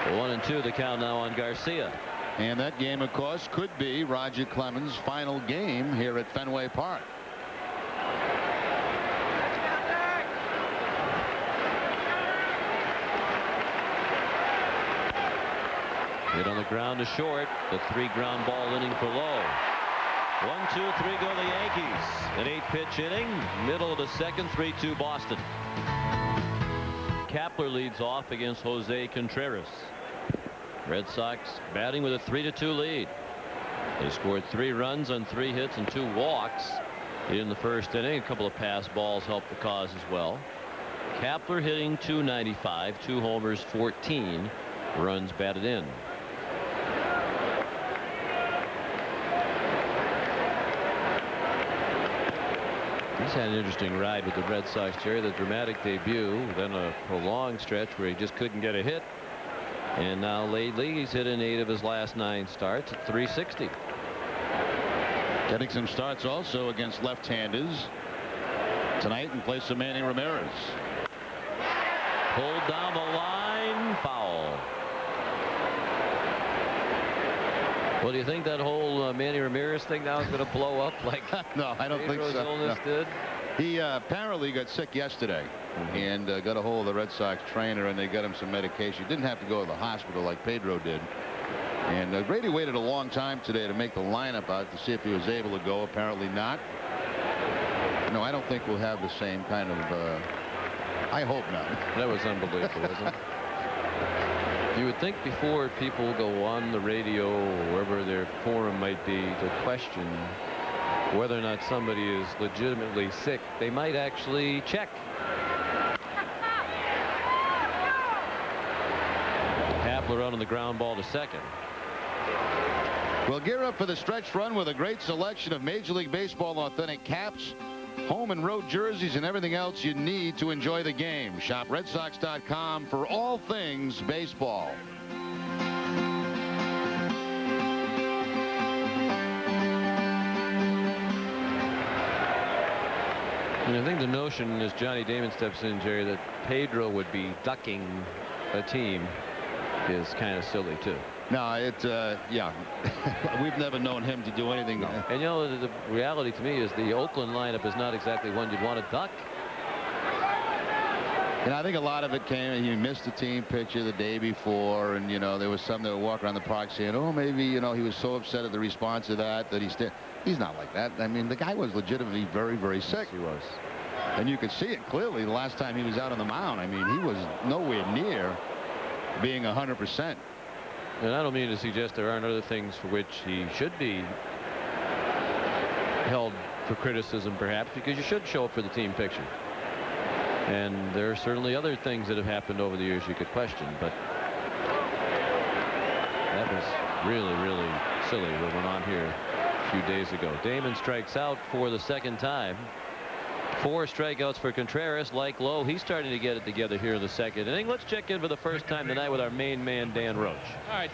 The 1-2 the count now on Garcia. And that game, of course, could be Roger Clemens' final game here at Fenway Park. Hit on the ground to short. The 3 ground ball inning for Lowe. 1, 2, 3 go the Yankees. An 8-pitch inning. Middle of the second. 3-2 Boston. Kapler leads off against Jose Contreras. Red Sox batting with a 3-2 lead. They scored 3 runs on 3 hits and 2 walks in the first inning. A couple of pass balls helped the cause as well. Kapler hitting .295, 2 homers, 14 runs batted in. He's had an interesting ride with the Red Sox, Jerry. The dramatic debut, then a prolonged stretch where he just couldn't get a hit. And now lately he's hit in 8 of his last 9 starts at .360. Getting some starts also against left-handers tonight in place of Manny Ramirez. Pulled down the line, foul. Well, do you think that whole Manny Ramirez thing now is going to blow up like no, I don't Pedro's think so. illness No. did? He apparently got sick yesterday and got a hold of the Red Sox trainer, and they got him some medication. He didn't have to go to the hospital like Pedro did. And Grady waited a long time today to make the lineup out to see if he was able to go. Apparently not. No, I don't think we'll have the same kind of I hope not. That was unbelievable, wasn't it? You would think before people go on the radio or wherever their forum might be to question whether or not somebody is legitimately sick, they might actually check. Kapler out on the ground ball to second. Well, gear up for the stretch run with a great selection of Major League Baseball authentic caps, home and road jerseys, and everything else you need to enjoy the game. Shop RedSox.com for all things baseball. And I think the notion, as Johnny Damon steps in, Jerry, that Pedro would be ducking a team is kind of silly too. No, yeah. We've never known him to do anything. No. And you know, the reality to me is the Oakland lineup is not exactly one you'd want to duck. And I think a lot of it came, he missed the team picture the day before, and, you know, there was some that would walk around the park saying, oh, maybe, you know, he was so upset at the response to that he's not like that. I mean, the guy was legitimately very, very sick. Yes, he was. And you could see it clearly the last time he was out on the mound. I mean, he was nowhere near being 100%. And I don't mean to suggest there aren't other things for which he should be held for criticism, perhaps, because you should show up for the team picture. And there are certainly other things that have happened over the years you could question, but that was really, really Silly what went on here a few days ago. Damon strikes out for the second time. 4 strikeouts for Contreras. Like Lowe, he's starting to get it together here in the second inning. Let's check in for the first time tonight with our main man, Dan Roach. All right,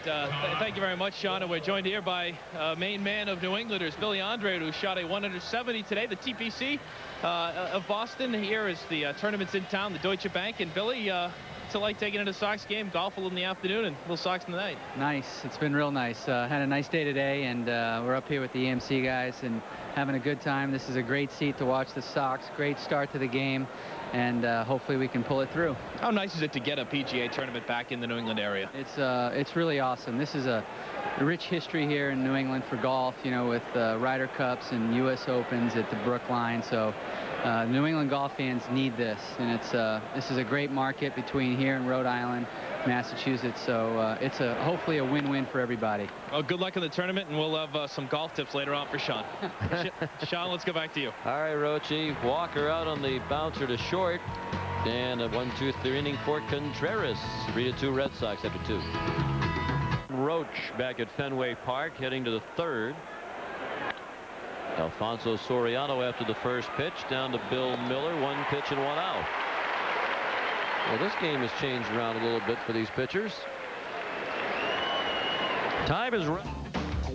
thank you very much, Sean. And we're joined here by main man of New Englanders, Billy Andrade, who shot a 170 today. The TPC of Boston. Here is the tournament's in town, the Deutsche Bank. And Billy, it's like taking in a Sox game, golf a little in the afternoon and little Sox in the night. Nice. It's been real nice. Had a nice day today, and we're up here with the EMC guys and having a good time. This is a great seat to watch the Sox. Great start to the game, and hopefully we can pull it through. How nice is it to get a PGA tournament back in the New England area? It's really awesome. This is a rich history here in New England for golf, you know, with Ryder Cups and U.S. Opens at the Brookline. So New England golf fans need this, and this is a great market between here and Rhode Island, Massachusetts. So it's hopefully a win-win for everybody. Well, good luck in the tournament, and we'll have some golf tips later on for Sean. Sean, let's go back to you. All right, Roachy. Walker out on the bouncer to short, and a 1-2 third inning for Contreras. 3-2 Red Sox after 2. Roach back at Fenway Park, heading to the third. Alfonso Soriano after the first pitch, down to Bill Miller. 1 pitch and 1 out. Well, this game has changed around a little bit for these pitchers. Time is running.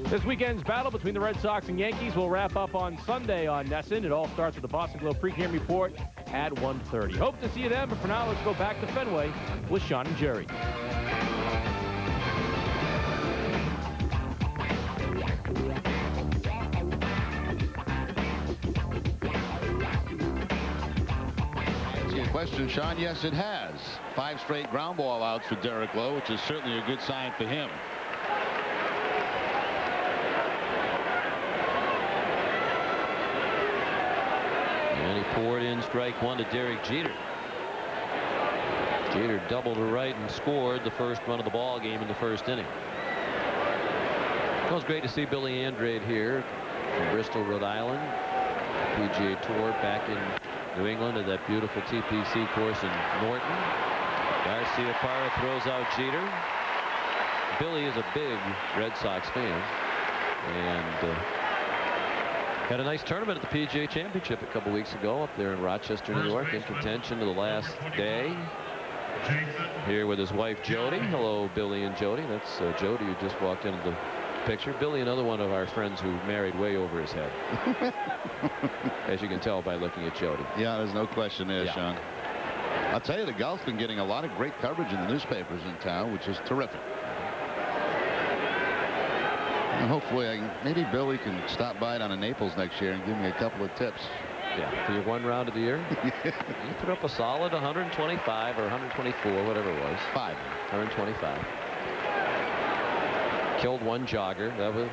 This weekend's battle between the Red Sox and Yankees will wrap up on Sunday on NESN. It all starts with the Boston Globe pregame report at 1:30. Hope to see you then, but for now, let's go back to Fenway with Sean and Jerry. Question, Sean. Yes, it has. 5 straight ground ball outs for Derek Lowe, which is certainly a good sign for him. And he poured in strike 1 to Derek Jeter. Jeter doubled to right and scored the first run of the ball game in the first inning. It was great to see Billy Andrade here from Bristol, Rhode Island. PGA Tour back in New England at that beautiful TPC course in Norton. Garcia Parra throws out Jeter. Billy is a big Red Sox fan and had a nice tournament at the PGA Championship a couple weeks ago up there in Rochester, New York, in contention to the last day. Here with his wife Jody. Hello, Billy and Jody. That's Jody who just walked into the picture. Billy, another one of our friends who married way over his head. As you can tell by looking at Jody. Yeah, there's no question there, Sean. I'll tell you, the golf's been getting a lot of great coverage in the newspapers in town, which is terrific. And hopefully, maybe Billy can stop by down in Naples next year and give me a couple of tips. Yeah, for your 1 round of the year. You put up a solid 125 or 124, whatever it was. 125. Killed 1 jogger. That was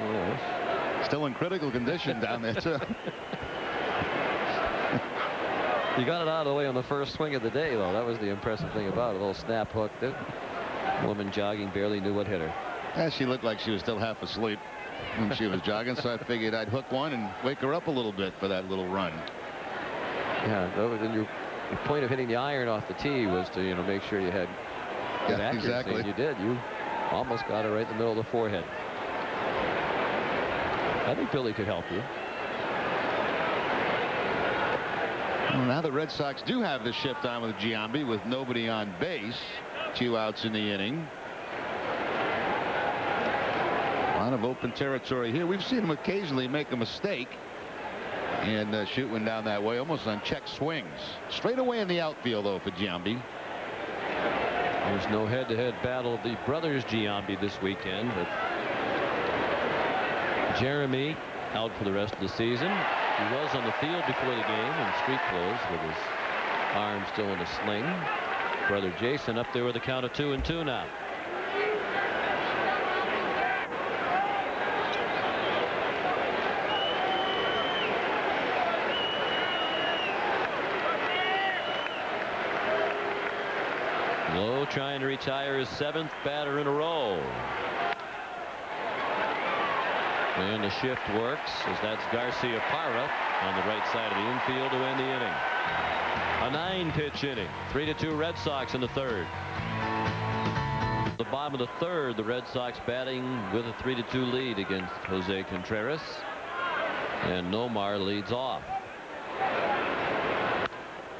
still in critical condition down there too. You got it out of the way on the first swing of the day, though. That was the impressive thing about it. A little snap hook. The woman jogging barely knew what hit her. Yeah, she looked like she was still half asleep when she was jogging, so I figured I'd hook one and wake her up a little bit for that little run. Yeah, your point of hitting the iron off the tee was to make sure you had good accuracy. Exactly. And you did. You almost got it right in the middle of the forehead. I think Billy could help you. Well, now the Red Sox do have the shift on with Giambi with nobody on base. 2 outs in the inning. A lot of open territory here. We've seen him occasionally make a mistake and shoot one down that way, almost on check swings. Straight away in the outfield, though, for Giambi. There's no head-to-head battle of the brothers Giambi this weekend, but Jeremy out for the rest of the season. He was on the field before the game in street clothes with his arm still in a sling. Brother Jason up there with a count of 2-2 now. Lowe trying to retire his 7th batter in a row. And the shift works as that's Garcia Parra on the right side of the infield to end the inning. A 9-pitch inning. 3-2 Red Sox in the third. the bottom of the third. The Red Sox batting with a 3-2 lead against Jose Contreras. And Nomar leads off.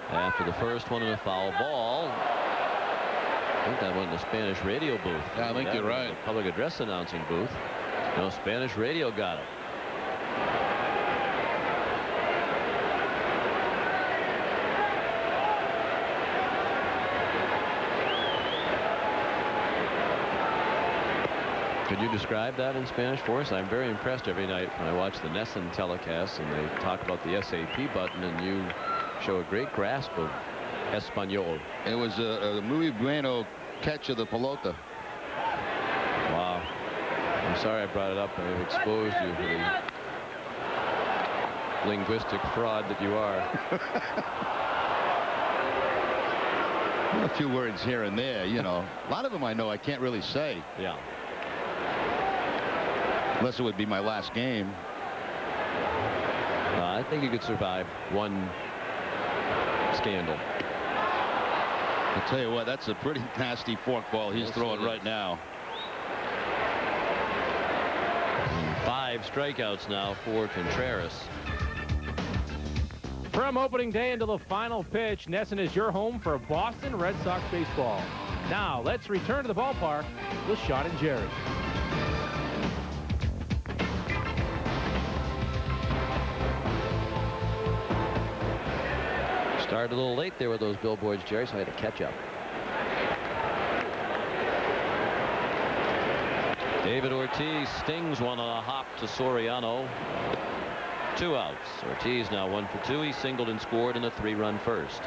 After the first one and a foul ball. I think that went in the Spanish radio booth. Yeah, I think you're right. The public address announcing booth. No, Spanish radio got it. Could you describe that in Spanish for us? I'm very impressed every night when I watch the NESN telecasts and they talk about the SAP button, and you show a great grasp of Espanol. It was a muy bueno catch of the pelota. Wow. I'm sorry I brought it up. I've exposed you for the linguistic fraud that you are. A few words here and there, you know. A lot of them I know I can't really say. Yeah. Unless it would be my last game. I think you could survive one scandal. I'll tell you what, that's a pretty nasty forkball he's throwing right now. 5 strikeouts now for Contreras. From opening day until the final pitch, NESN is your home for Boston Red Sox baseball. Now let's return to the ballpark with Sean and Jerry. Started a little late there with those billboards, Jerry, so I had to catch up. David Ortiz stings one on a hop to Soriano. 2 outs. Ortiz now 1 for 2. He singled and scored in a 3-run first.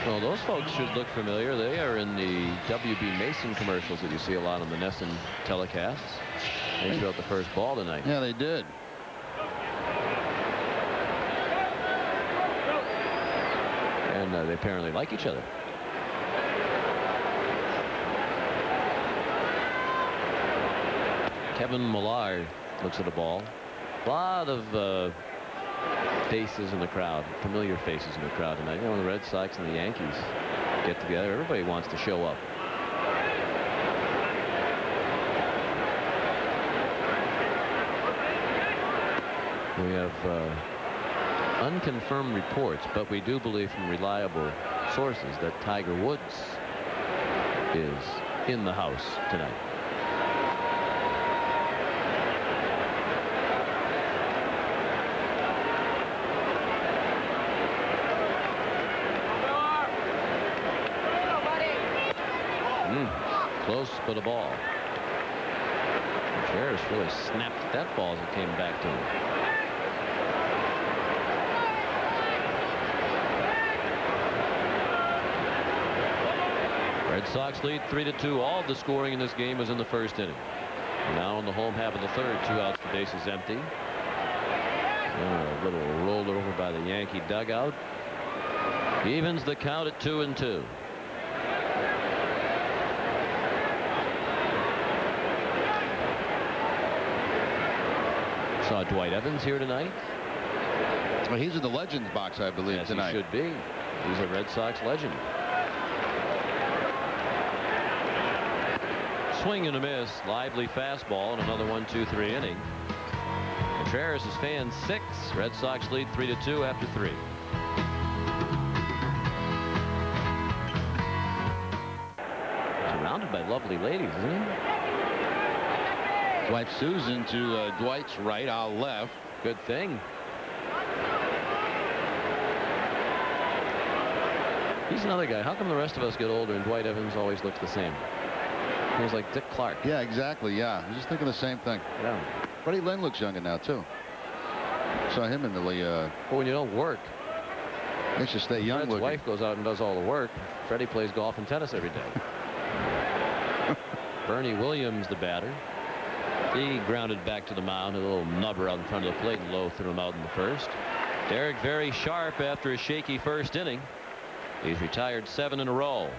Well, those folks should look familiar. They are in the WB Mason commercials that you see a lot on the NESN telecasts. They threw out the first ball tonight. Yeah, they did. And they apparently like each other. Kevin Millar looks at the ball. A lot of faces in the crowd, familiar faces in the crowd tonight. You know, when the Red Sox and the Yankees get together, everybody wants to show up. We have unconfirmed reports, but we do believe from reliable sources that Tiger Woods is in the house tonight. Close for the ball. Contreras really snapped that ball as it came back to him. Red Sox lead 3-2. All of the scoring in this game was in the first inning. Now in the home half of the third, 2 outs, the bases empty. A little rolled over by the Yankee dugout. Evens the count at 2-2. Saw Dwight Evans here tonight. Well, he's in the Legends box, I believe, yes, tonight. He should be. He's a Red Sox legend. Swing and a miss. Lively fastball and another 1-2-3 inning. Contreras is fan 6. Red Sox lead 3-2 after 3. Surrounded by lovely ladies, isn't he? Wife Susan to Dwight's right, I'll left. Good thing. He's another guy. How come the rest of us get older and Dwight Evans always looks the same? He's like Dick Clark. Yeah, exactly. Yeah, I was just thinking the same thing. Yeah. Freddie Lynn looks younger now too. Saw him in the well, when you don't work, they should stay young. Fred's wife goes out and does all the work. Freddie plays golf and tennis every day. Bernie Williams, the batter. He grounded back to the mound, a little nubber out in front of the plate, and Lowe threw him out in the first. Derek very sharp after a shaky first inning. He's retired 7 in a row.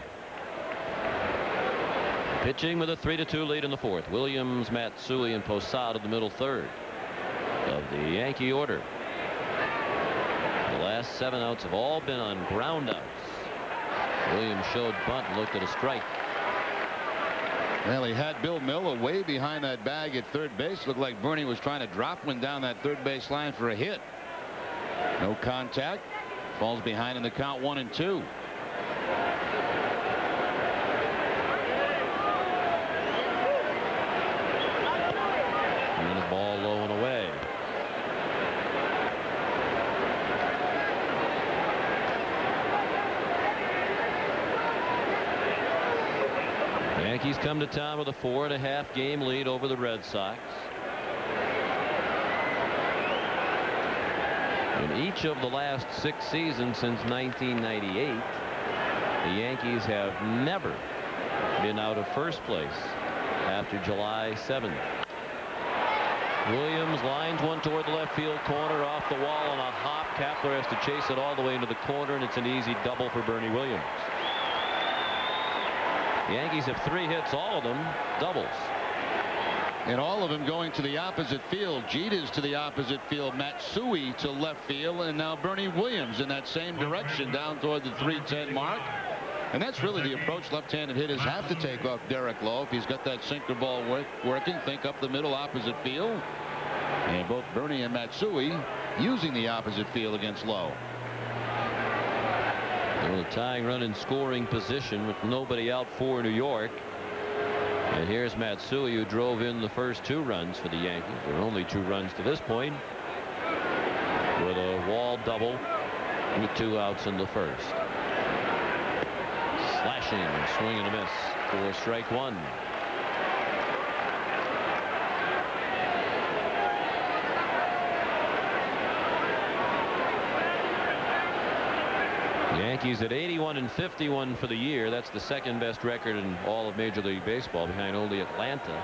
Pitching with a 3-2 lead in the fourth. Williams, Matsui, and Posada in the middle third of the Yankee order. The last 7 outs have all been on ground outs. Williams showed bunt and looked at a strike. Well, he had Bill Miller way behind that bag at third base. Looked like Bernie was trying to drop one down that third base line for a hit. No contact. Falls behind in the count, 1-2. And the ball low and away. Yankees come to town with a 4.5 game lead over the Red Sox. In each of the last 6 seasons since 1998, the Yankees have never been out of first place after July 7th. Williams lines one toward the left field corner, off the wall on a hop. Kapler has to chase it all the way into the corner, and it's an easy double for Bernie Williams. The Yankees have 3 hits, all of them doubles. And all of them going to the opposite field. Jeter's to the opposite field. Matsui to left field. And now Bernie Williams in that same direction down toward the 310 mark. And that's really the approach left-handed hitters have to take off Derek Lowe. If he's got that sinker ball working, think up the middle opposite field. And both Bernie and Matsui using the opposite field against Lowe. With a tying run in scoring position with nobody out for New York. And here's Matsui, who drove in the first 2 runs for the Yankees. There are only 2 runs to this point, with a wall double with 2 outs in the first. Slashing, swing and a miss for strike 1. Yankees at 81-51 for the year. That's the 2nd best record in all of Major League Baseball, behind only Atlanta.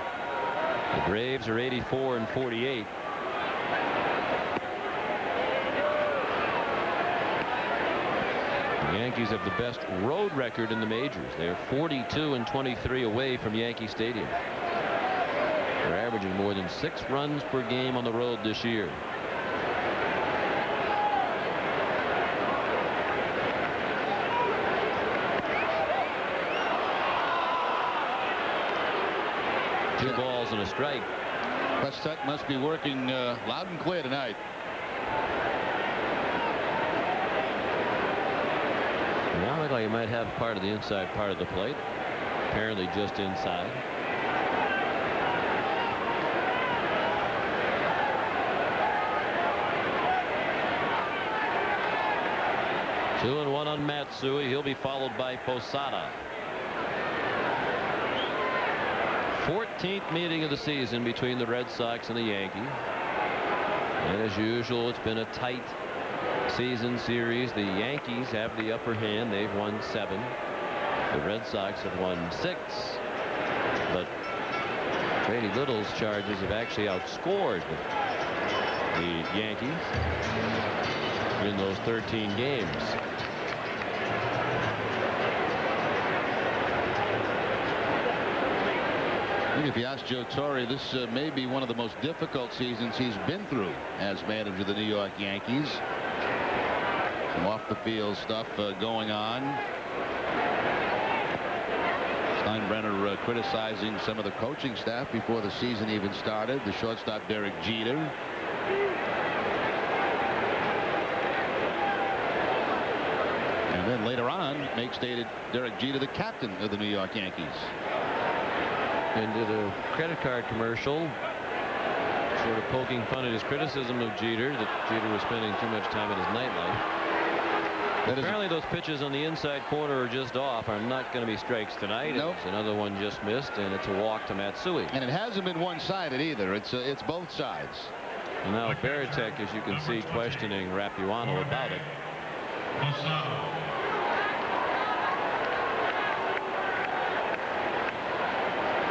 The Braves are 84-48. The Yankees have the best road record in the majors. They're 42-23 away from Yankee Stadium. They're averaging more than 6 runs per game on the road this year. Two balls and a strike. Prescott must be working loud and clear tonight. Now look like he might have part of the inside part of the plate. Apparently just inside. Two and one on Matsui. He'll be followed by Posada. 14th meeting of the season between the Red Sox and the Yankees. And as usual, it's been a tight season series. The Yankees have the upper hand. They've won 7. The Red Sox have won 6. But Brady Little's Chargers have actually outscored the Yankees in those 13 games. I think if you ask Joe Torre, this may be one of the most difficult seasons he's been through as manager of the New York Yankees. Some off the field stuff going on. Steinbrenner criticizing some of the coaching staff before the season even started. The shortstop Derek Jeter. And then later on makes Derek Jeter the captain of the New York Yankees. And did a credit card commercial sort of poking fun at his criticism of Jeter, that Jeter was spending too much time at his nightlife. Apparently those pitches on the inside corner are just off, are not going to be strikes tonight. Nope. It's another one just missed, and it's a walk to Matsui. And it hasn't been one-sided either. It's both sides. And now Baratek, as you can see, questioning Rapuano about it.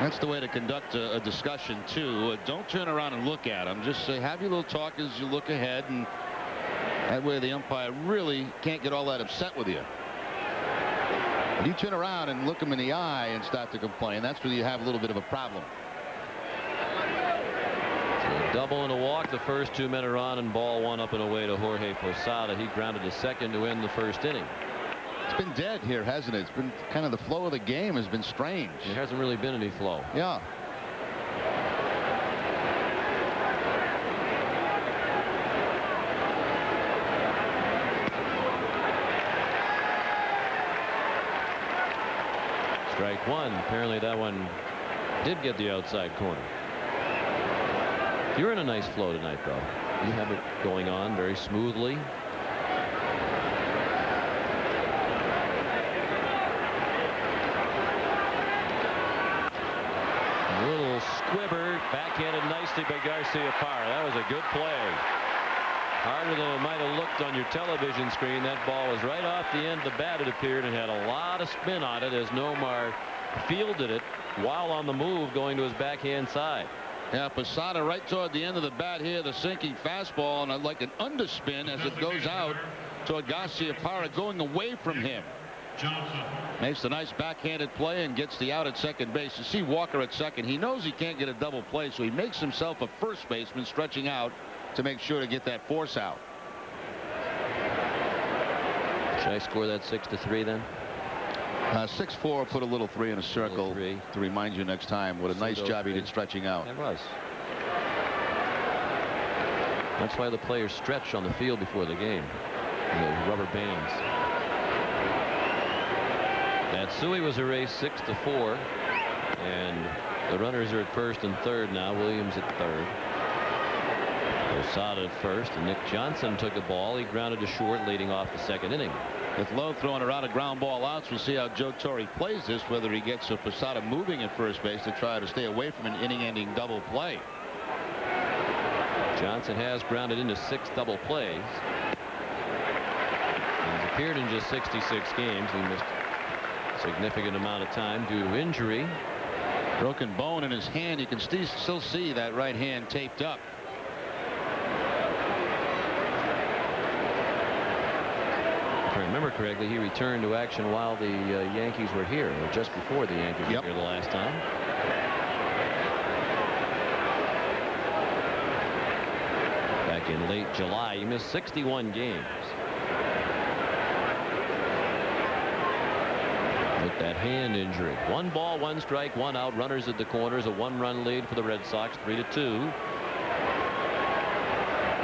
That's the way to conduct a discussion too. Don't turn around and look at them. Just say, have your little talk as you look ahead, and that way the umpire really can't get all that upset with you. If you turn around and look them in the eye and start to complain, that's where you have a little bit of a problem. A double and a walk. The first 2 men are on, and ball 1 up and away to Jorge Posada. He grounded to second to end the first inning. It's been dead here, hasn't it? It's been kind of the flow of the game has been strange. There hasn't really been any flow. Yeah. Strike 1. Apparently that one did get the outside corner. You're in a nice flow tonight, though. You have it going on very smoothly. A little squibber, backhanded nicely by Garciaparra. That was a good play. Harder than it might have looked on your television screen. That ball was right off the end of the bat, it appeared, and had a lot of spin on it as Nomar fielded it while on the move going to his backhand side. Yeah, Posada right toward the end of the bat here, the sinking fastball, and like an underspin as it goes out toward Garciaparra, going away from him. Makes a nice backhanded play and gets the out at second base. You see Walker at second. He knows he can't get a double play, so he makes himself a first baseman stretching out to make sure to get that force out. Should I score that 6-3 then? 6-4, put a little 3 in a circle to remind you next time what a nice job he did stretching out. It was. That's why the players stretch on the field before the game. Those rubber bands. Matsui was erased 6-4, and the runners are at first and third now. Williams at third. Posada at first, and Nick Johnson took the ball. He grounded to short, leading off the second inning. With Lowe throwing around a ground ball outs, we'll see how Joe Torre plays this, whether he gets Posada moving at first base to try to stay away from an inning-ending double play. Johnson has grounded into 6 double plays. He's appeared in just 66 games. He missed a significant amount of time due to injury. Broken bone in his hand. You can still see that right hand taped up. If I remember correctly, he returned to action while the Yankees were here, or just before the Yankees were here the last time. Back in late July, he missed 61 games. With that hand injury. 1 ball, 1 strike, 1 out. Runners at the corners. A 1-run lead for the Red Sox, 3-2.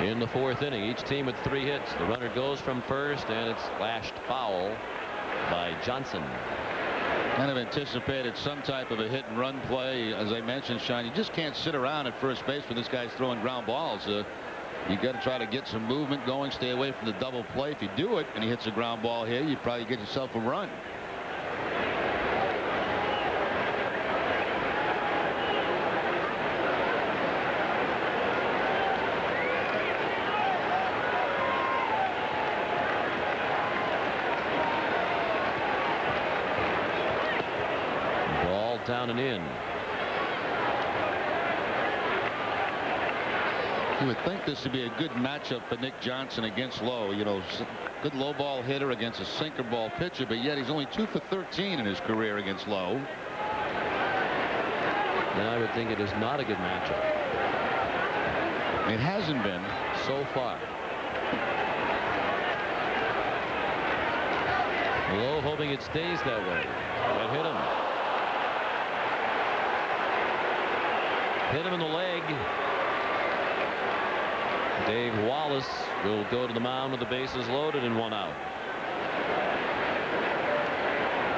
In the 4th inning, each team with 3 hits. The runner goes from first, and it's slashed foul by Johnson. Kind of anticipated some type of a hit and run play. As I mentioned, Sean, you just can't sit around at first base when this guy's throwing ground balls. You got to try to get some movement going, stay away from the double play. If you do it and he hits a ground ball here, you probably get yourself a run. Down and in. You would think this would be a good matchup for Nick Johnson against Lowe. You know, good low ball hitter against a sinker ball pitcher, but yet he's only 2 for 13 in his career against Lowe. And I would think it is not a good matchup. It hasn't been so far. Lowe hoping it stays that way. That hit him. Hit him in the leg. Dave Wallace will go to the mound with the bases loaded and 1 out.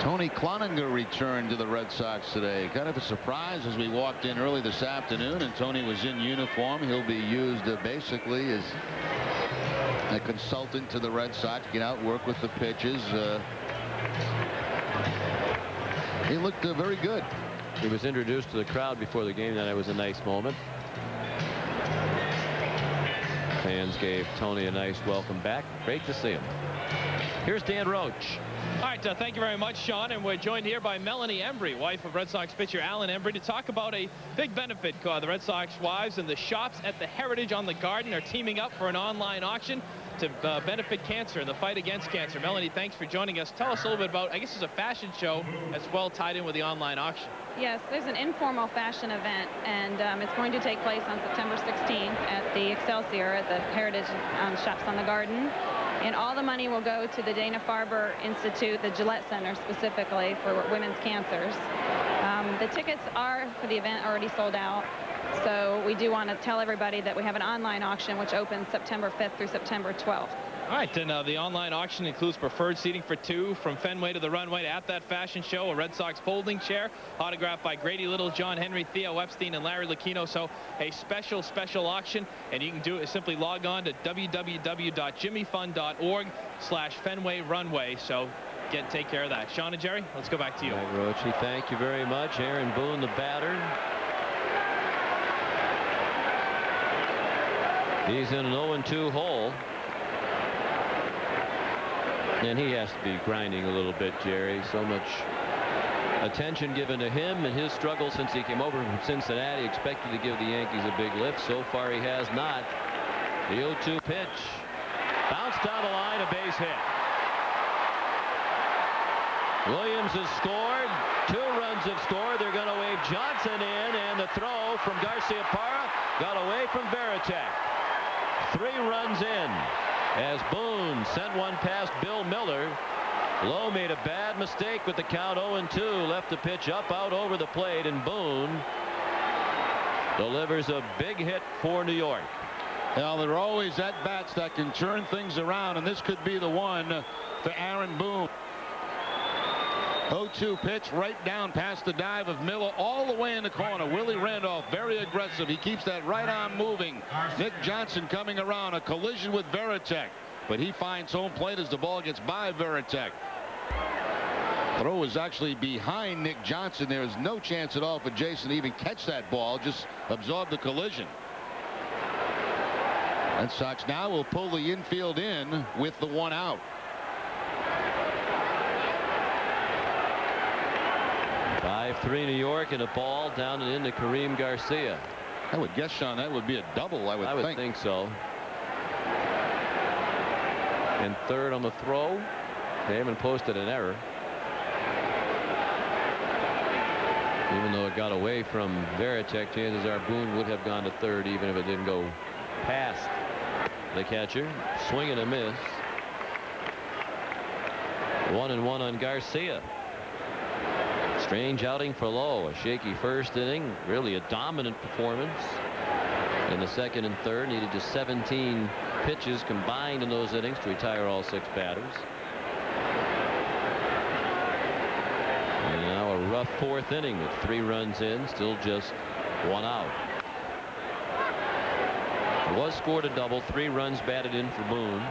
Tony Cloninger returned to the Red Sox today. Kind of a surprise as we walked in early this afternoon, and Tony was in uniform. He'll be used basically as a consultant to the Red Sox. Get out, work with the pitches. He looked very good. He was introduced to the crowd before the game. That was a nice moment. Fans gave Tony a nice welcome back. Great to see him. Here's Dan Roach. All right, thank you very much, Sean. And we're joined here by Melanie Embry, wife of Red Sox pitcher Alan Embry, to talk about a big benefit. The Red Sox wives and the shops at the Heritage on the Garden are teaming up for an online auction. to benefit cancer and the fight against cancer. Melanie, thanks for joining us. Tell us a little bit about, I guess it's a fashion show as well tied in with the online auction. Yes, there's an informal fashion event, and it's going to take place on September 16th at the Excelsior at the Heritage Shops on the Garden. And all the money will go to the Dana-Farber Institute, the Gillette Center specifically, for women's cancers. The tickets are for the event already sold out. So we do want to tell everybody that we have an online auction which opens September 5th through September 12th. All right, and the online auction includes preferred seating for 2 from Fenway to the runway at that fashion show, a Red Sox folding chair autographed by Grady Little, John Henry, Theo Epstein, and Larry Lucchino. So a special auction, and you can do it. Simply log on to www.jimmyfund.org/Fenway Runway. So take care of that. Sean and Jerry, let's go back to you. All right, Roche, thank you very much. Aaron Boone, the batter. He's in an 0-2 hole. And he has to be grinding a little bit, Jerry. So much attention given to him and his struggle since he came over from Cincinnati. Expected to give the Yankees a big lift. So far he has not. The 0-2 pitch. Bounced down the line, a base hit. Williams has scored. 2 runs have scored. They're going to wave Johnson in, and the throw from Garciaparra got away from Varitek. 3 runs in as Boone sent one past Bill Miller. Lowe made a bad mistake with the count 0-2, left the pitch up out over the plate, and Boone delivers a big hit for New York. Well, there are always at-bats that can turn things around, and this could be the one for Aaron Boone. 0-2 pitch right down past the dive of Miller all the way in the corner. Willie Randolph very aggressive. He keeps that right arm moving. Nick Johnson coming around, a collision with Varitek, but he finds home plate as the ball gets by Varitek. Throw is actually behind Nick Johnson. There is no chance at all for Jason to even catch that ball, just absorb the collision. Red Sox now will pull the infield in with the 1 out. 5-3 New York, and a ball down and into Kareem Garcia. I would guess, Sean, that would be a double. I would think so. And third on the throw. They haven't posted an error. Even though it got away from Varitek, chances are Boone would have gone to third even if it didn't go past the catcher. Swing and a miss. 1-1 on Garcia. Strange outing for Lowe. A shaky first inning. Really a dominant performance in the second and third. Needed just 17 pitches combined in those innings to retire all 6 batters. And now a rough 4th inning with 3 runs in. Still just 1 out. There was scored a double. 3 runs batted in for Boone.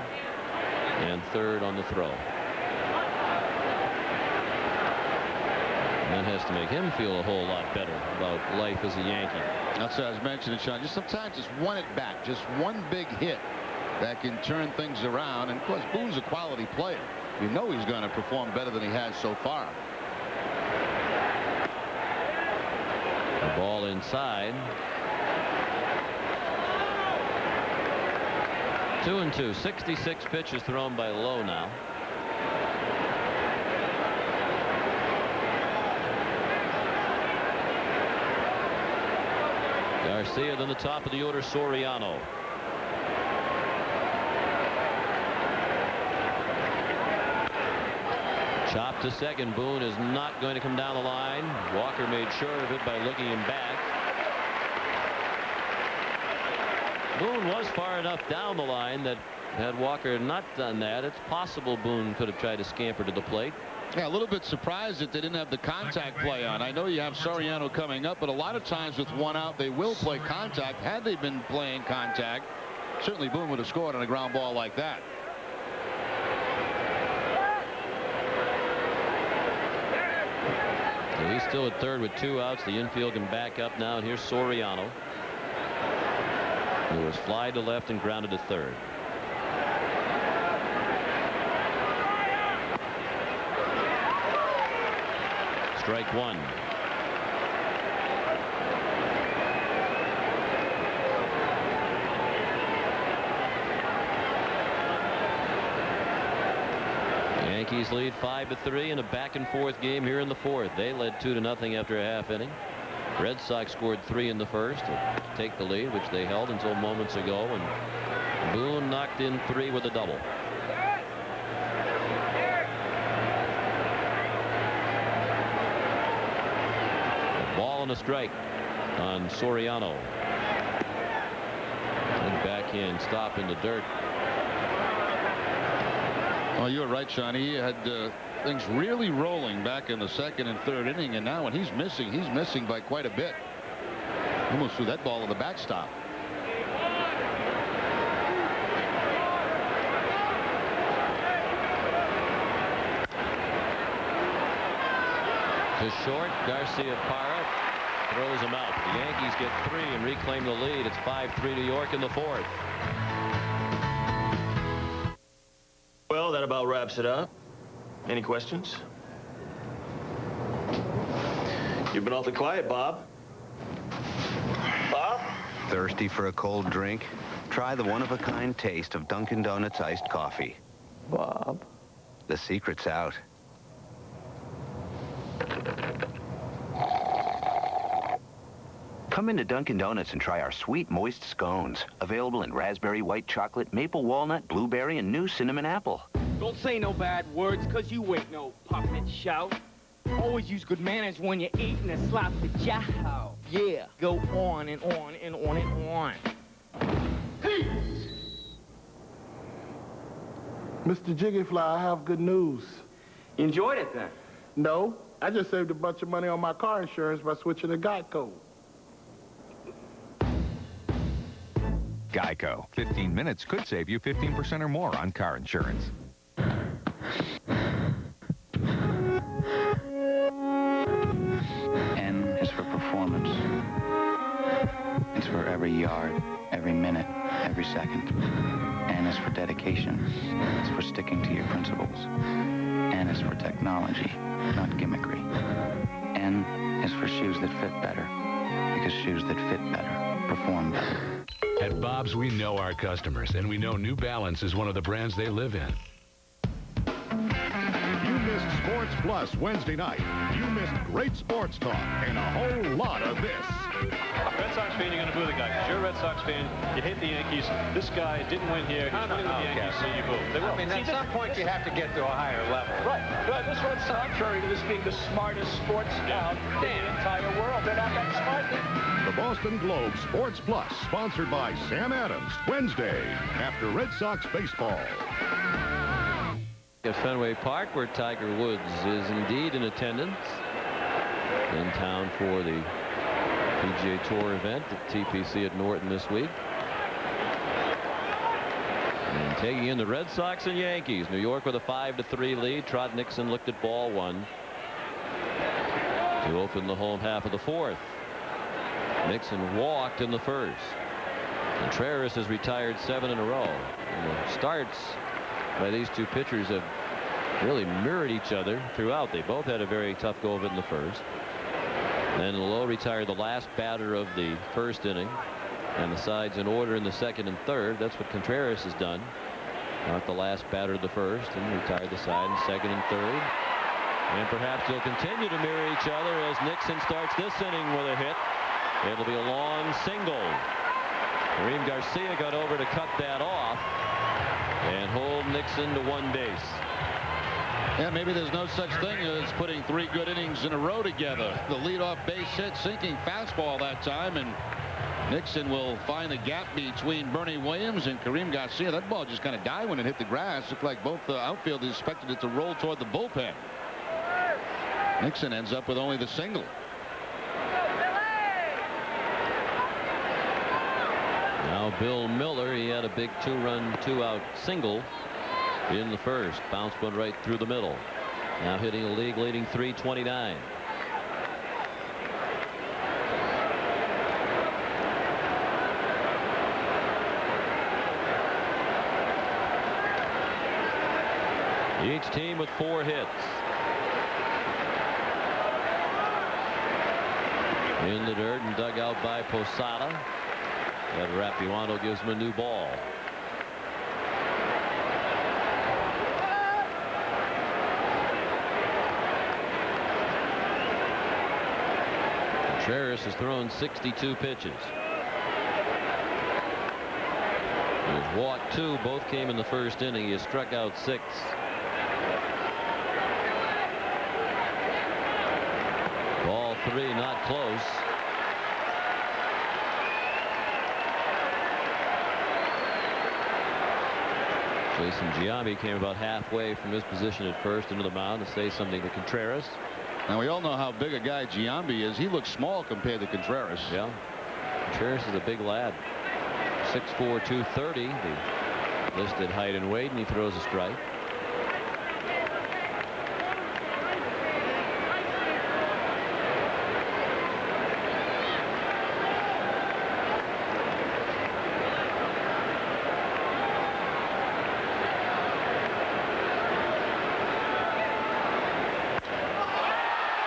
And third on the throw. That has to make him feel a whole lot better about life as a Yankee. That's what I was mentioning, Sean. Just sometimes just one at bat, just one big hit that can turn things around. And of course, Boone's a quality player. You know he's going to perform better than he has so far. The ball inside. 2-2. 66 pitches thrown by Lowe now. Garcia, then the top of the order, Soriano. Chop to second. Boone is not going to come down the line. Walker made sure of it by looking him back. Boone was far enough down the line that had Walker not done that, it's possible Boone could have tried to scamper to the plate. Yeah, a little bit surprised that they didn't have the contact play on. I know you have Soriano coming up, but a lot of times with 1 out, they will play contact. Had they been playing contact, certainly Boone would have scored on a ground ball like that. So he's still at third with 2 outs. The infield can back up now, and here's Soriano, who was fly to left and grounded to third. Strike 1. Yankees lead 5-3 in a back-and-forth game here in the fourth. They led 2-0 after a half inning. Red Sox scored 3 in the first to take the lead, which they held until moments ago, and Boone knocked in 3 with a double. A ball and a strike on Soriano. And backhand stop in the dirt. Oh, you're right, Sean. He had things really rolling back in the second and third inning, and now when he's missing by quite a bit. Almost threw that ball to the backstop. To short, Garcia-Parra throws him out. The Yankees get 3 and reclaim the lead. It's 5-3 New York in the fourth. Well, that about wraps it up. Any questions? You've been awfully quiet, Bob. Bob? Thirsty for a cold drink? Try the one-of-a-kind taste of Dunkin' Donuts iced coffee. Bob? The secret's out. Come into Dunkin' Donuts and try our sweet, moist scones. Available in raspberry, white chocolate, maple walnut, blueberry, and new cinnamon apple. Don't say no bad words, cause you ain't no puppet shout. Always use good manners when you're eating a sloppy jow. Yeah, go on and on and on and on. Mr. Jiggyfly, I have good news. You enjoyed it then? No, I just saved a bunch of money on my car insurance by switching to Geico. Geico. 15 minutes could save you 15% or more on car insurance. N is for performance. It's for every yard, every minute, every second. N is for dedication. It's for sticking to your principles. N is for technology, not gimmickry. N is for shoes that fit better, because shoes that fit better perform better. At Bob's, we know our customers, and we know New Balance is one of the brands they live in. You missed Sports Plus Wednesday night. You missed great sports talk and a whole lot of this. Red Sox fan, you're going to boo the guy. Because you're a Red Sox fan, you hate the Yankees. This guy didn't win here. He's winning with the Yankees, so you boo. They will. I mean, at some point you have to get to a higher level. Right. But this Red Sox, contrary to this being the smartest sports town in the entire world, they're not that smart. The Boston Globe Sports Plus, sponsored by Sam Adams, Wednesday after Red Sox baseball. At Fenway Park, where Tiger Woods is indeed in attendance, in town for the PGA Tour event at TPC at Norton this week. And taking in the Red Sox and Yankees. New York with a 5-3 lead. Trot Nixon looked at ball one to open the home half of the fourth. Nixon walked in the first. Contreras has retired 7 in a row. And the starts by these two pitchers have really mirrored each other throughout. They both had a very tough go of it in the first. Then Lowe retired the last batter of the first inning, and the sides in order in the second and third. That's what Contreras has done. Not the last batter of the first, and retired the side in second and third. And perhaps they'll continue to mirror each other as Nixon starts this inning with a hit. It'll be a long single. Kareem Garcia got over to cut that off and hold Nixon to one base. Yeah, maybe there's no such thing as putting 3 good innings in a row together. The leadoff base hit, sinking fastball that time, and Nixon will find the gap between Bernie Williams and Kareem Garcia. That ball just kind of died when it hit the grass. Looked like both the outfielders expected it to roll toward the bullpen. Nixon ends up with only the single. Now Bill Miller, he had a big 2-run, 2-out single in the first. Bounced one right through the middle. Now hitting a league leading .329. Each team with 4 hits. In the dirt and dug out by Posada. That Rapuano gives him a new ball. Contreras has thrown 62 pitches. He was walked 2. Both came in the first inning. He has struck out 6. Ball 3, not close. Jason Giambi came about halfway from his position at first into the mound to say something to Contreras. Now we all know how big a guy Giambi is. He looks small compared to Contreras. Yeah. Contreras is a big lad. 6'4", 230, the listed height and weight, and he throws a strike.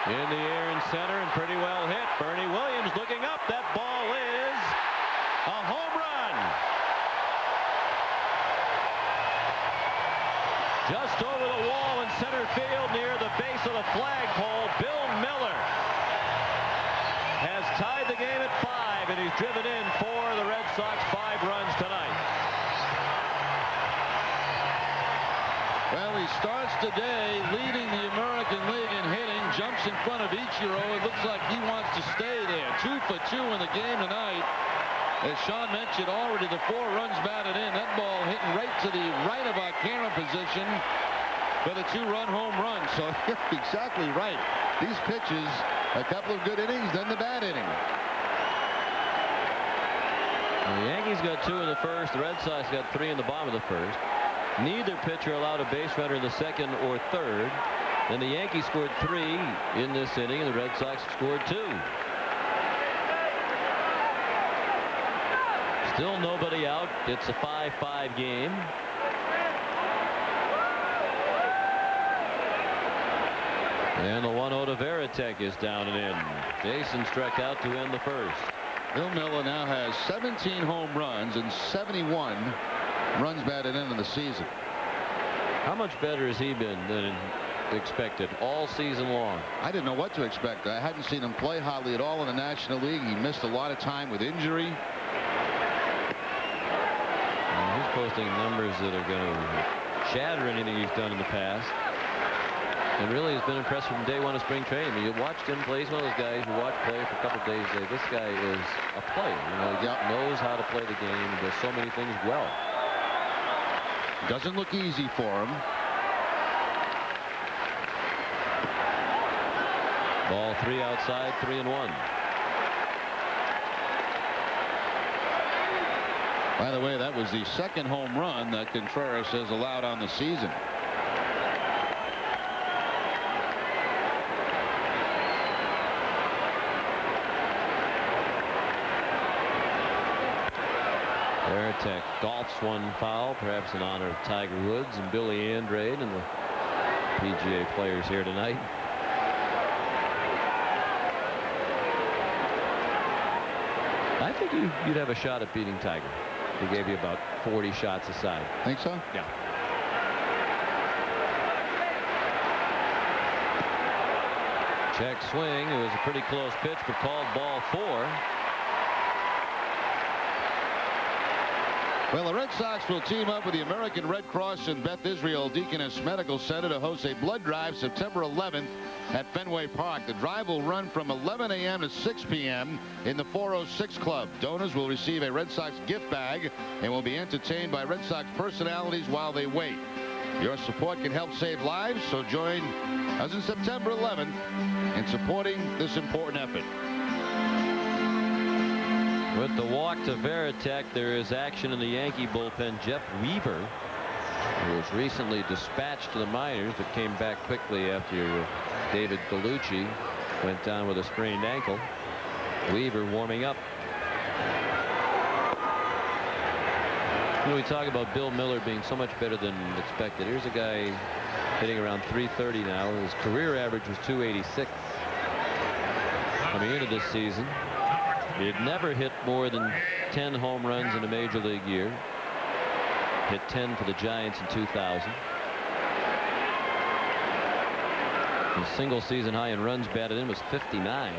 In the air in center and pretty well hit. Bernie Williams looking up. That ball is a home run. Just over the wall in center field near the base of the flagpole, Bill Miller has tied the game at 5, and he's driven in for the Red Sox 5 runs tonight. Well, he starts today leading the American League in hitting, jumps in front of Ichiro. It looks like he wants to stay there. 2 for 2 in the game tonight. As Sean mentioned already, the 4 runs batted in. That ball hitting right to the right of our camera position for the 2-run home run. So you're exactly right. These pitches, a couple of good innings, then the bad inning. Well, the Yankees got 2 in the first. The Red Sox got 3 in the bottom of the first. Neither pitcher allowed a base runner in the second or third. Then the Yankees scored 3 in this inning, and the Red Sox scored 2. Still nobody out. It's a 5-5 game. And the 1-0 to Veritek is down and in. Jason struck out to end the first. Bill Miller now has 17 home runs and 71 runs batted in the season. How much better has he been than expected all season long? I didn't know what to expect. I hadn't seen him play hardly at all in the National League. He missed a lot of time with injury. And he's posting numbers that are going to shatter anything he's done in the past. And really has been impressive from day 1 of spring training. I mean, you watched him play. He's one of those guys you watch play for a couple of days. Say, this guy is a player. You know, he knows how to play the game. He does so many things well. Doesn't look easy for him. Ball 3 outside, 3-1. By the way, that was the second home run that Contreras has allowed on the season. Veritek golfs one foul, perhaps in honor of Tiger Woods and Billy Andrade and the PGA players here tonight. I think you'd have a shot at beating Tiger. He gave you about 40 shots aside. Think so? Yeah. Check swing. It was a pretty close pitch, but called ball 4. Well, the Red Sox will team up with the American Red Cross and Beth Israel Deaconess Medical Center to host a blood drive September 11th at Fenway Park. The drive will run from 11 a.m. to 6 p.m. in the 406 Club. Donors will receive a Red Sox gift bag and will be entertained by Red Sox personalities while they wait. Your support can help save lives, so join us on September 11th in supporting this important effort. With the walk to Veritek, there is action in the Yankee bullpen. Jeff Weaver, who was recently dispatched to the minors but came back quickly after David Gallucci went down with a sprained ankle. Weaver warming up. You know, we talk about Bill Miller being so much better than expected. Here's a guy hitting around 330 now. His career average was 286 coming into this season. He had never hit more than 10 home runs in a major league year. Hit 10 for the Giants in 2000. His single season high in runs batted in was 59.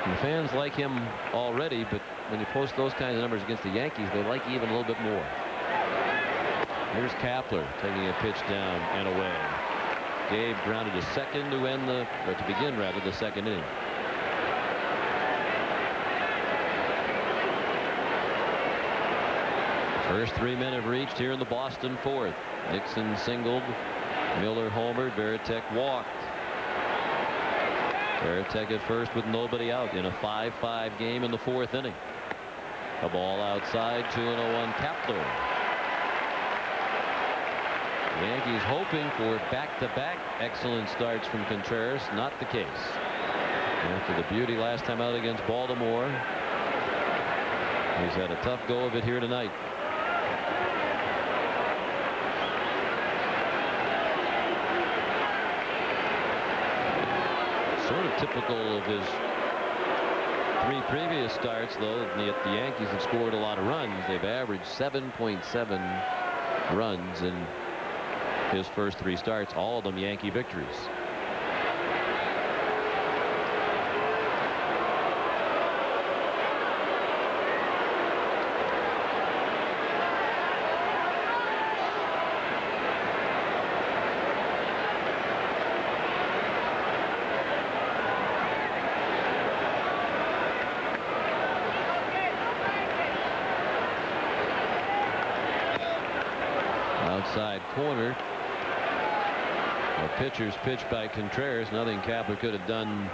And fans like him already, but when you post those kinds of numbers against the Yankees, they like even a little bit more. Here's Kapler taking a pitch down and away. Gabe grounded to second to end the, or to begin rather, the second inning. First 3 men have reached here in the Boston fourth. Nixon singled, Miller homered, Varitek walked. Varitek at first with nobody out in a 5-5 game in the fourth inning. A ball outside, 2-0 Kapler. The Yankees hoping for back-to-back excellent starts from Contreras. Not the case. After the beauty last time out against Baltimore, he's had a tough go of it here tonight. Sort of typical of his 3 previous starts, though. The Yankees have scored a lot of runs. They've averaged 7.7 runs in his first 3 starts, all of them Yankee victories. Outside corner. A pitcher's pitch by Contreras. Nothing Kapler could have done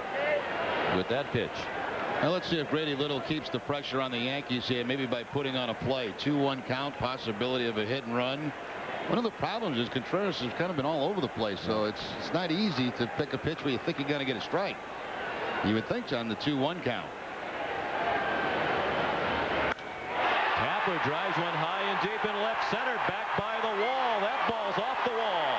with that pitch. Now let's see if Grady Little keeps the pressure on the Yankees here, maybe by putting on a play. 2-1 count, possibility of a hit and run. One of the problems is Contreras has kind of been all over the place, so it's not easy to pick a pitch where you think you're going to get a strike. You would think on the 2-1 count. Kapler drives one high and deep in left center, back by the wall. That ball's off the wall.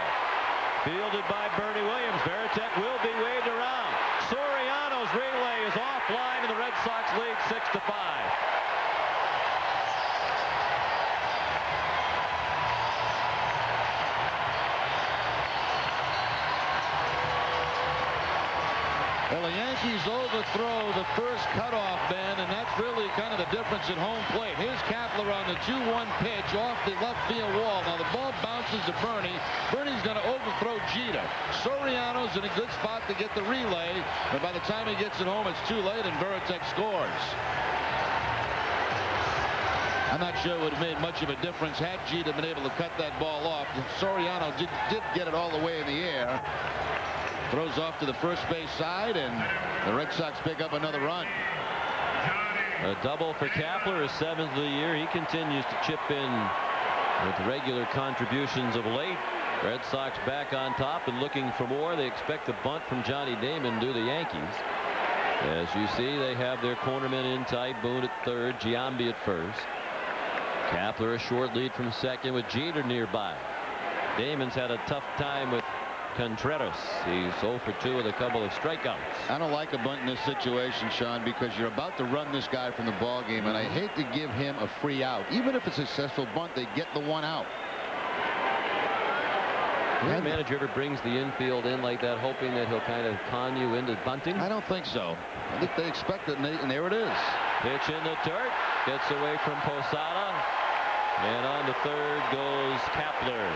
Fielded by Bernie Williams. Varitek will be waved around. Soriano's relay is offline, and the Red Sox lead 6-5. Well, the Yankees overthrow the first cutoff man, and that's really kind of the difference at home plate. Here's Kapler on the 2-1 pitch off the left field wall. Now the ball bounces to Bernie. Bernie's going to overthrow Jeter. Soriano's in a good spot to get the relay, but by the time he gets it home, it's too late, and Varitek scores. I'm not sure it would have made much of a difference had Jeter been able to cut that ball off. Soriano did get it all the way in the air. Throws off to the first base side, and the Red Sox pick up another run. A double for Kapler, his 7th of the year. He continues to chip in with regular contributions of late. Red Sox back on top and looking for more. They expect a bunt from Johnny Damon to the Yankees. As you see, they have their cornermen in tight. Boone at third, Giambi at first. Kapler a short lead from second with Jeter nearby. Damon's had a tough time with Contreras. He's 0 for 2 with a couple of strikeouts. I don't like a bunt in this situation, Sean, because you're about to run this guy from the ball game, and I hate to give him a free out. Even if it's a successful bunt, they get the one out. The manager ever brings the infield in like that, hoping that he'll kind of con you into bunting? I don't think so. I think they expect it, and there it is. Pitch in the dirt. Gets away from Posada. And on to third goes Kapler.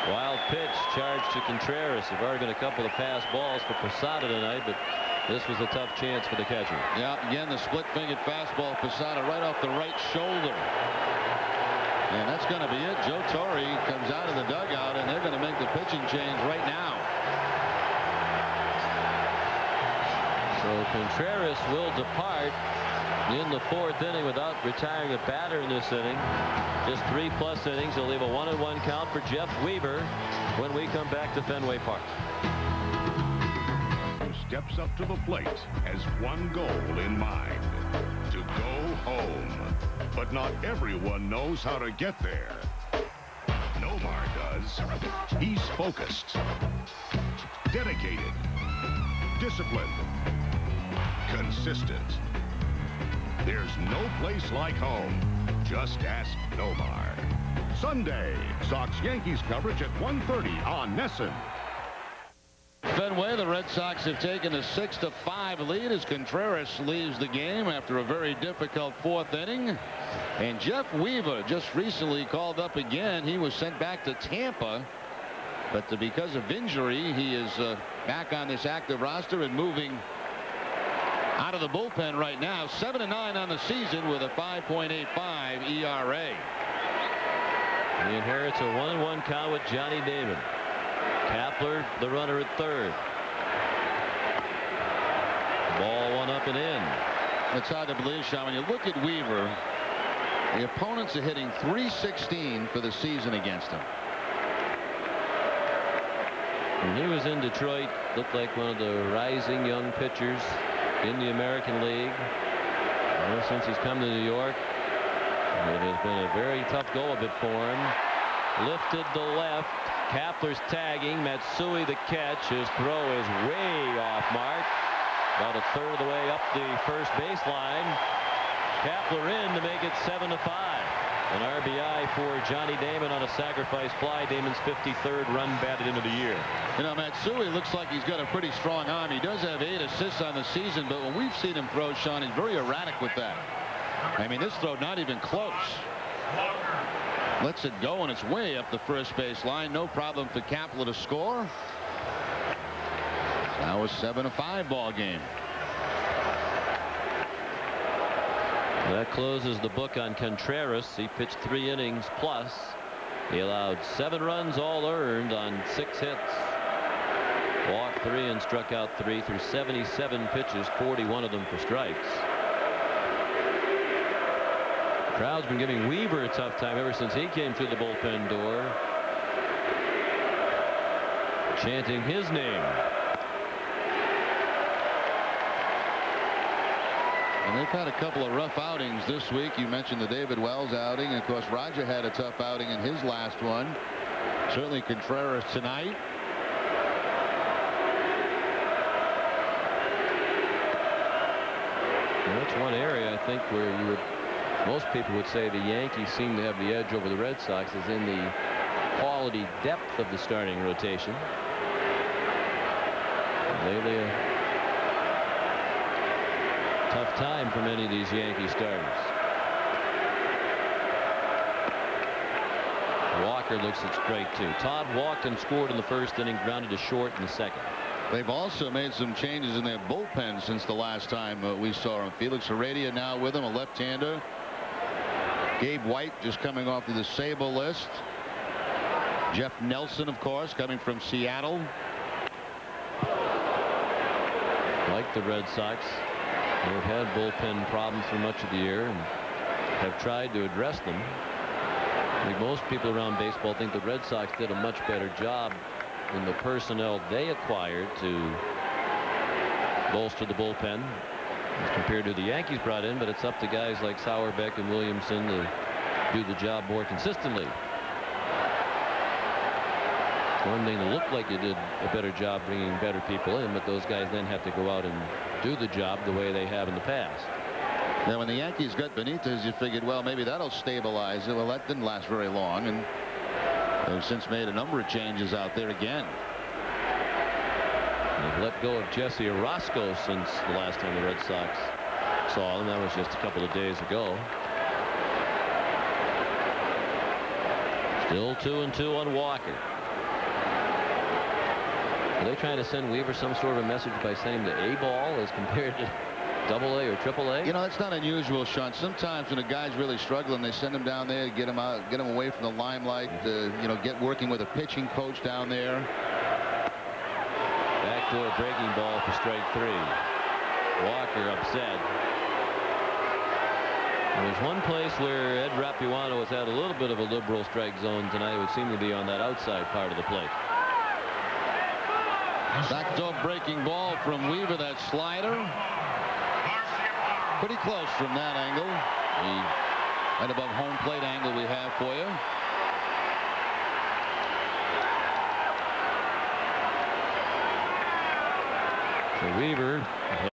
Wild pitch charged to Contreras. There have already been a couple of pass balls for Posada tonight, but this was a tough chance for the catcher. Yeah, again, the split-fingered fastball, Posada right off the right shoulder. And that's going to be it. Joe Torre comes out of the dugout, and they're going to make the pitching change right now. So Contreras will depart in the 4th inning without retiring a batter in this inning. Just 3+ innings. He'll leave a 1-1 count for Jeff Weaver when we come back to Fenway Park. Steps up to the plate has one goal in mind: to go home. But not everyone knows how to get there. Nomar does. He's focused, dedicated, disciplined, consistent. There's no place like home. Just ask Nomar. Sunday, Sox-Yankees coverage at 1:30 on NESN. Fenway, the Red Sox have taken a 6-5 lead as Contreras leaves the game after a very difficult fourth inning. And Jeff Weaver just recently called up again. He was sent back to Tampa, but because of injury, he is back on this active roster and moving out of the bullpen right now. 7-9 on the season with a 5.85 ERA. He inherits a 1-1 count with Johnny Damon. Kapler, the runner at third. Ball one up and in. It's hard to believe, Sean, when you look at Weaver, the opponents are hitting .316 for the season against him. When he was in Detroit, looked like one of the rising young pitchers in the American League. Ever since he's come to New York, it has been a very tough go of it for him. Lifted the left. Kapler's tagging. Matsui the catch. His throw is way off mark. About a third of the way up the first baseline. Kapler in to make it 7-5. An RBI for Johnny Damon on a sacrifice fly. Damon's 53rd run batted into the year. You know, Matsui looks like he's got a pretty strong arm. He does have 8 assists on the season, but when we've seen him throw, Sean, he's very erratic with that. I mean, this throw not even close. Lets it go, and it's way up the first base line. No problem for Kapler to score. Now a 7-5 ball game. That closes the book on Contreras. He pitched 3 innings plus. He allowed 7 runs, all earned on 6 hits. Walked 3 and struck out 3 through 77 pitches, 41 of them for strikes. The crowd's been giving Weaver a tough time ever since he came through the bullpen door, chanting his name. And they've had a couple of rough outings this week. You mentioned the David Wells outing. And of course, Roger had a tough outing in his last one. Certainly Contreras tonight. And that's one area I think where most people would say the Yankees seem to have the edge over the Red Sox is in the quality depth of the starting rotation. Lately a tough time for many of these Yankee starters. Walker looks at strike 2. Todd walked and scored in the first inning, grounded to short in the second. They've also made some changes in their bullpen since the last time we saw him. Felix Heredia now with him, a left-hander. Gabe White just coming off the disabled list. Jeff Nelson, of course, coming from Seattle. Like the Red Sox, they've had bullpen problems for much of the year and have tried to address them. I think most people around baseball think the Red Sox did a much better job in the personnel they acquired to bolster the bullpen as compared to the Yankees brought in, but it's up to guys like Sauerbeck and Williamson to do the job more consistently. It's one thing to look like you did a better job bringing better people in, but those guys then have to go out and do the job the way they have in the past. Now, when the Yankees got Benitez, you figured, well, maybe that'll stabilize it. Well, that didn't last very long, and they've since made a number of changes out there again. They've let go of Jesse Orosco since the last time the Red Sox saw him. That was just a couple of days ago. Still 2-2 on Walker. Are they trying to send Weaver some sort of a message by sending him to A ball as compared to Double-A or Triple-A? You know, it's not unusual, Sean. Sometimes when a guy's really struggling, they send him down there, get him out, get him away from the limelight, you know, get working with a pitching coach down there. Backdoor breaking ball for strike 3. Walker upset. There's one place where Ed Rapuano has had a little bit of a liberal strike zone tonight. It would seem to be on that outside part of the plate. Backdoor breaking ball from Weaver, that slider. Pretty close from that angle. The right above home plate angle we have for you. So Weaver